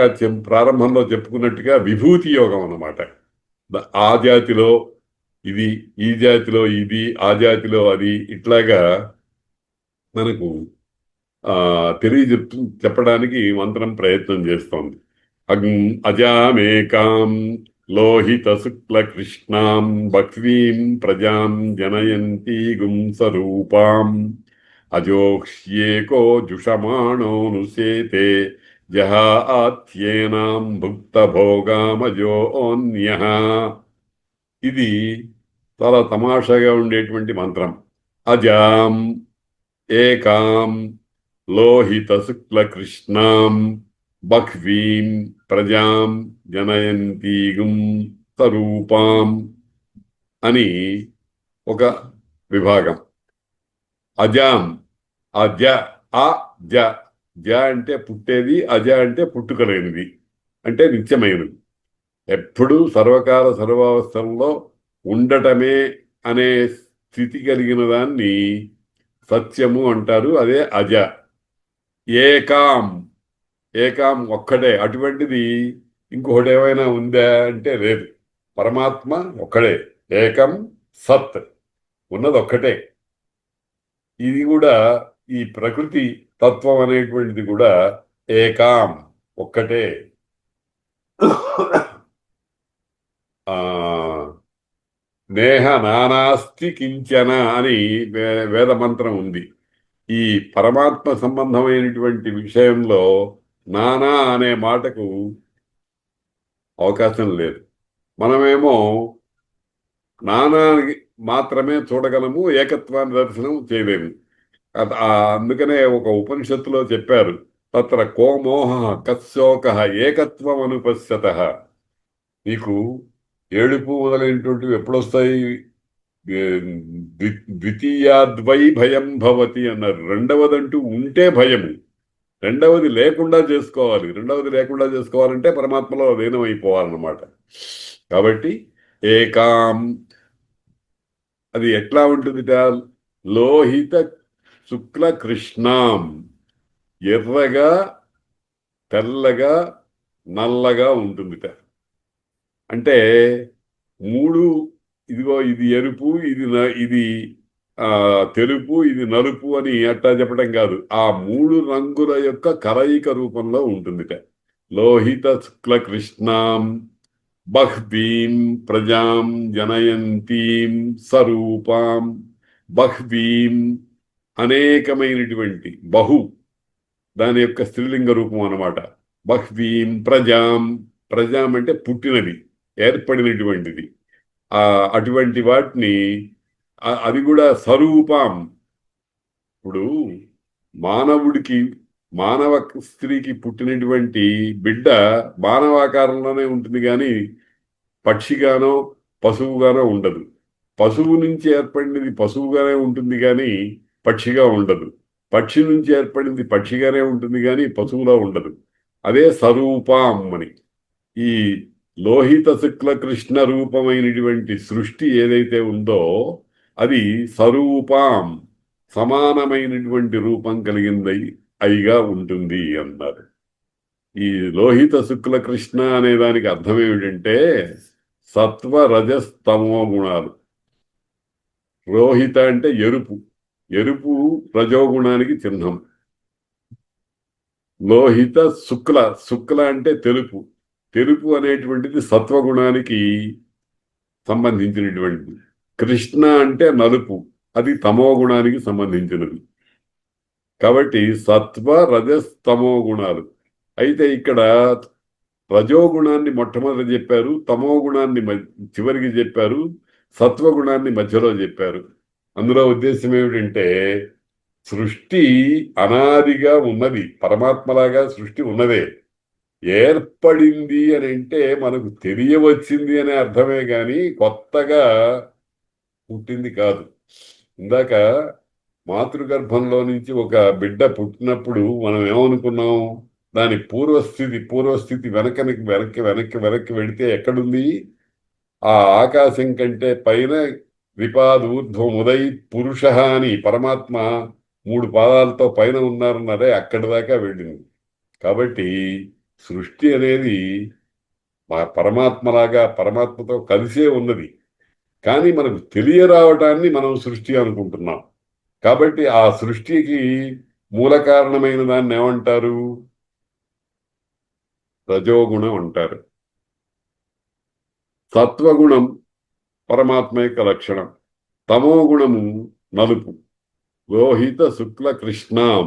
Speaker 1: ప్రారంభంలో చెప్పుకున్నట్టుగా విభూతి యోగం అన్నమాట. ఆ జాతిలో ఇది, ఈ జాతిలో ఇది, ఆ జాతిలో అది, ఇట్లాగా మనకు చెప్పడానికి మంత్రం ప్రయత్నం చేస్తోంది. అజామేకాం లోహిత శుక్ల కృష్ణాం బక్వీం ప్రజాం జనయంతి గుంసరూపాం అజోక్ష్యేకో జుషమాణోనుసేతే జహాత్యేనాం భుక్త భోగామజోన్యః. ఇది చాలా తమాషాగా ఉండేటువంటి మంత్రం. అజాం ఏకాం లోహిత శుక్ల కృష్ణాం బహ్వీం ప్రజాం జనయంతీగుం స్వరూపాం అని ఒక విభాగం. అజాం, అజ, అ జ, జ అంటే పుట్టేది, అజ అంటే పుట్టుకలేనిది, అంటే నిత్యమైనది, ఎప్పుడూ సర్వకాల సర్వావస్థల్లో ఉండటమే అనే స్థితి కలిగిన దాన్ని సత్యము అంటారు. అదే అజ. ఏకాం, ఏకాం ఒక్కడే, అటువంటిది ఇంకొకటి ఏమైనా ఉందా అంటే లేదు. పరమాత్మ ఒక్కడే, ఏకం సత్, ఉన్నది ఒక్కటే. ఇది కూడా ఈ ప్రకృతి తత్వం అనేటువంటిది కూడా ఏకాం, ఒక్కటే. నేహ నానాస్తి కించన అని వేద మంత్రం ఉంది. ఈ పరమాత్మ సంబంధమైనటువంటి విషయంలో నానా అనే మాటకు అవకాశం లేదు. మనమేమో నానానికి మాత్రమే చూడగలము, ఏకత్వాన్ని దర్శనం చేయలేము. అందుకనే ఒక ఉపనిషత్తులో చెప్పారు, తత్ర కోమోహ కశోక ఏకత్వం అనుపశ్యత. నీకు ఏడుపు మొదలైనటువంటివి ఎప్పుడొస్తాయి? ద్వితీయాద్వై భయం భవతి అన్నారు. రెండవదంటూ ఉంటే భయము, రెండవది లేకుండా చేసుకోవాలి. రెండవది లేకుండా చేసుకోవాలంటే పరమాత్మలో లీనం అయిపోవాలన్నమాట. కాబట్టి ఏకాం, అది ఎట్లా ఉంటుందిట? లోహిత శుక్ల కృష్ణాం, ఎర్రగా, తెల్లగా, నల్లగా ఉంటుందిట. అంటే మూడు, ఇదిగో ఇది ఎరుపు, ఇది తెలుపు, ఇది నలుపు అని అట్టా చెప్పడం కాదు, ఆ మూడు రంగుల యొక్క కలయిక రూపంలో ఉంటుందిట. లోహిత శుక్ల కృష్ణాం బహ్వీం ప్రజాం జనయంతీం స్వరూపాం. బహ్వీం అనేకమైనటువంటి, బహు దాని యొక్క స్త్రీలింగ రూపం అన్నమాట. బహ్వీం ప్రజాం, ప్రజాం అంటే పుట్టినది, ఏర్పడినటువంటిది. అటువంటి వాటిని, అది కూడా స్వరూపం. ఇప్పుడు మానవుడికి, మానవ స్త్రీకి పుట్టినటువంటి బిడ్డ మానవాకారంలోనే ఉంటుంది, కానీ పక్షిగానో పశువుగానో ఉండదు. పశువు నుంచి ఏర్పడినది పశువుగానే ఉంటుంది కానీ పక్షిగా ఉండదు. పక్షి నుంచి ఏర్పడింది పక్షిగానే ఉంటుంది కానీ పశువులా ఉండదు. అదే స్వరూపం అని. ఈ లోహిత శుక్ల కృష్ణ రూపమైనటువంటి సృష్టి ఏదైతే ఉందో అది స్వరూపం, సమానమైనటువంటి రూపం కలిగింది అయిగా ఉంటుంది అన్నారు. ఈ లోహిత శుక్ల కృష్ణ అనే దానికి అర్థం ఏమిటంటే సత్వ రజస్తమో గుణాలు. లోహిత అంటే ఎరుపు, ఎరుపు రజోగుణానికి చిహ్నం. లోహిత శుక్ల, శుక్ల అంటే తెలుపు, తెలుపు అనేటువంటిది సత్వగుణానికి సంబంధించినటువంటిది. కృష్ణ అంటే నలుపు, అది తమో గుణానికి సంబంధించినది. కాబట్టి సత్వ రజస్తమో గుణాలు. అయితే ఇక్కడ రజోగుణాన్ని మొట్టమొదటి చెప్పారు, తమో గుణాన్ని చివరికి చెప్పారు, సత్వగుణాన్ని మధ్యలో చెప్పారు. అందులో ఉద్దేశం ఏమిటంటే సృష్టి అనాదిగా ఉన్నది, పరమాత్మలాగా సృష్టి ఉన్నదే. ఏర్పడింది అని అంటే మనకు తెలియవచ్చింది అనే అర్థమే గాని కొత్తగా పుట్టింది కాదు. ఇందాక మాతృగర్భంలో నుంచి ఒక బిడ్డ పుట్టినప్పుడు మనం ఏమనుకున్నాం? దాని పూర్వస్థితి వెనక్కి వెనక్కి వెనక్కి వెనక్కి వెళితే ఎక్కడుంది? ఆ ఆకాశం కంటే పైన త్రిపాదూర్ధ్వముదై పురుష అని పరమాత్మ 3 పాదాలతో పైన ఉన్నారన్నారే, అక్కడి దాకా వెళ్ళింది. కాబట్టి సృష్టి అనేది మా పరమాత్మలాగా పరమాత్మతో కలిసే ఉన్నది. కానీ మనకు తెలియరావటాన్ని మనం సృష్టి అనుకుంటున్నాం. కాబట్టి ఆ సృష్టికి మూల కారణమైన దాన్ని ఏమంటారు? రజోగుణం అంటారు. సత్వగుణం పరమాత్మ యొక్క లక్షణం. తమో గుణము నలుపు. లోహిత శుక్ల కృష్ణం,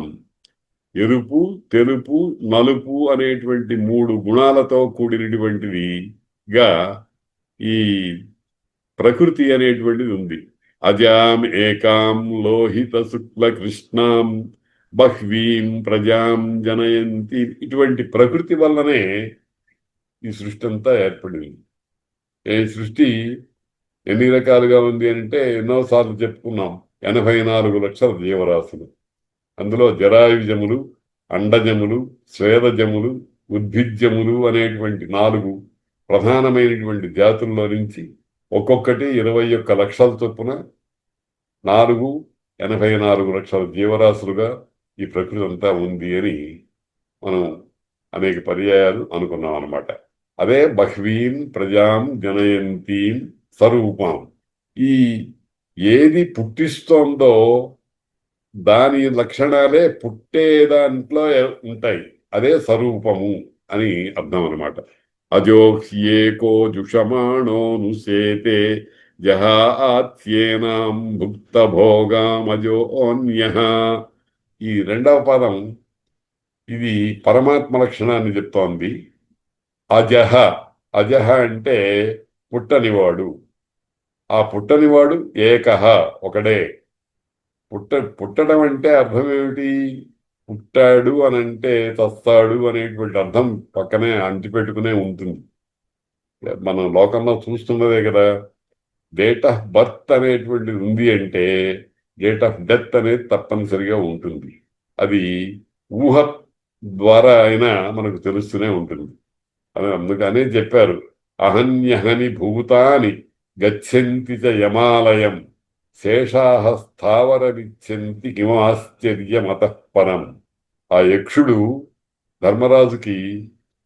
Speaker 1: ఎరుపు, తెలుపు, నలుపు అనేటువంటి 3 గుణాలతో కూడినటువంటిదిగా ఈ ప్రకృతి అనేటువంటిది ఉంది. అజాం ఏకాం లోహిత శుక్ల కృష్ణాం బహ్వీం ప్రజాం జనయంతి. ఇటువంటి ప్రకృతి వల్లనే ఈ సృష్టి అంతా ఏర్పడింది. ఈ సృష్టి ఎన్ని రకాలుగా ఉంది అంటే ఎన్నోసార్లు చెప్పుకున్నాం. 84 లక్షల జీవరాశులు. అందులో జరాయుజములు, అండజములు, స్వేదజములు, ఉద్భిజ్యములు అనేటువంటి 4 ప్రధానమైనటువంటి జాతుల్లో నుంచి ఒక్కొక్కటి 21 లక్షల చొప్పున 84 లక్షల జీవరాశులుగా ఈ ప్రకృతి అంతా ఉంది అని మనం అనేక పర్యాయాలు అనుకున్నాం అన్నమాట. అదే బహ్వీం ప్రజాం జనయంతీం స్వరూపం. ఈ ఏది పుట్టిస్తోందో దాని లక్షణాలే పుట్టే దాంట్లో ఉంటాయి. అదే స్వరూపము అని అర్థం అనమాట. అజోహ్యేకో జుషమాణోనుసేతే జహాత్యేనాం భుక్త భోగామజోన్యః. ఈ 2వ పదం ఇది పరమాత్మ లక్షణాన్ని చెప్తోంది. అజహ. అజహ అంటే పుట్టనివాడు. ఆ పుట్టనివాడు ఏకహ, ఒకడే. పుట్టడం అంటే అర్థం ఏమిటి? పుట్టాడు అని అంటే చస్తాడు అనేటువంటి అర్థం పక్కనే అంటిపెట్టుకునే ఉంటుంది. మనం లోకంలో చూస్తున్నదే కదా. డేట్ ఆఫ్ బర్త్ అనేటువంటిది ఉంది అంటే డేట్ ఆఫ్ డెత్ అనేది తప్పనిసరిగా ఉంటుంది. అది ఊహ ద్వారా అయినా మనకు తెలుస్తూనే ఉంటుంది. అని అందుకనే చెప్పారు, అహన్యహని భూతాని గచ్చంతి చ యమాలయం శేషాహ స్థావరమిచ్చంతి కిమాశ్చర్యమతః పరం. ఆ యక్షుడు ధర్మరాజుకి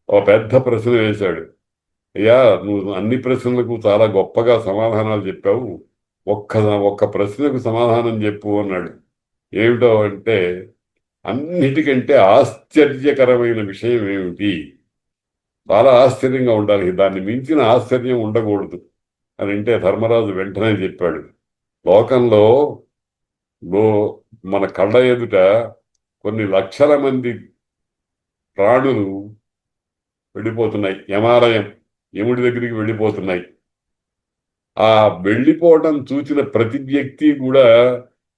Speaker 1: ఒక పెద్ద ప్రశ్న వేశాడు. అయ్యా, నువ్వు అన్ని ప్రశ్నలకు చాలా గొప్పగా సమాధానాలు చెప్పావు, ఒక్క ప్రశ్నకు సమాధానం చెప్పు అన్నాడు. ఏమిటో అంటే, అన్నిటికంటే ఆశ్చర్యకరమైన విషయం ఏమిటి? చాలా ఆశ్చర్యంగా ఉండాలి, దాన్ని మించిన ఆశ్చర్యం ఉండకూడదు అని అంటే ధర్మరాజు వెంటనే చెప్పాడు, లోకంలో మన కళ్ళ ఎదుట కొన్ని లక్షల మంది ప్రాణులు వెళ్ళిపోతున్నాయి. యమాలయం, యముడి దగ్గరికి వెళ్ళిపోతున్నాయి. ఆ వెళ్ళిపోవటం చూసిన ప్రతి వ్యక్తి కూడా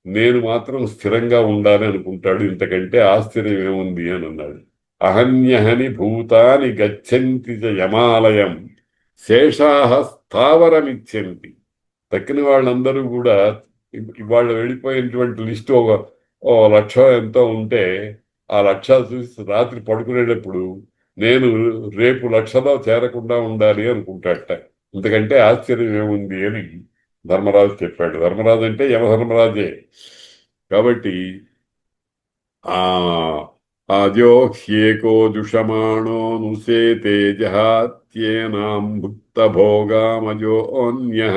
Speaker 1: నేను మాత్రం స్థిరంగా ఉండాలి అనుకుంటాడు. ఇంతకంటే ఆశ్చర్యం ఏముంది అని అన్నాడు. అహన్యహని భూతాని గచ్చంతి చ యమాలయం శేషాహ స్థావరమిచ్చంతి. తక్కిన వాళ్ళందరూ కూడా ఇవాళ వెళ్ళిపోయినటువంటి లిస్టు ఓ 1,00,000 ఎంతో ఉంటే ఆ 1,00,000 చూసి రాత్రి పడుకునేటప్పుడు నేను రేపు 1,00,000లో చేరకుండా ఉండాలి అనుకుంటాడట. ఇంతకంటే ఆశ్చర్యం ఏముంది అని ధర్మరాజు చెప్పాడు. ధర్మరాజు అంటే యమధర్మరాజే. కాబట్టి ఆ అజో హ్యేకో జుషమాణోనుసేతే జహాత్యేనాం భుక్త భోగామజోన్యః.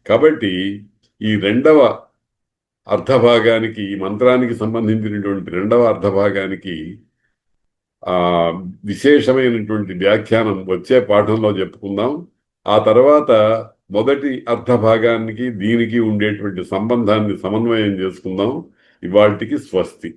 Speaker 1: కాబట్టి ఈ 2వ అర్ధభాగానికి, ఈ మంత్రానికి సంబంధించినటువంటి 2వ అర్ధభాగానికి ఆ విశేషమైనటువంటి వ్యాఖ్యానం వచ్చే పాఠంలో చెప్పుకుందాం. ఆ తర్వాత మొదటి అర్ధభాగానికి దీనికి ఉండేటువంటి సంబంధాన్ని సమన్వయం చేసుకుందాం. ఇవాల్టికి స్వస్తి.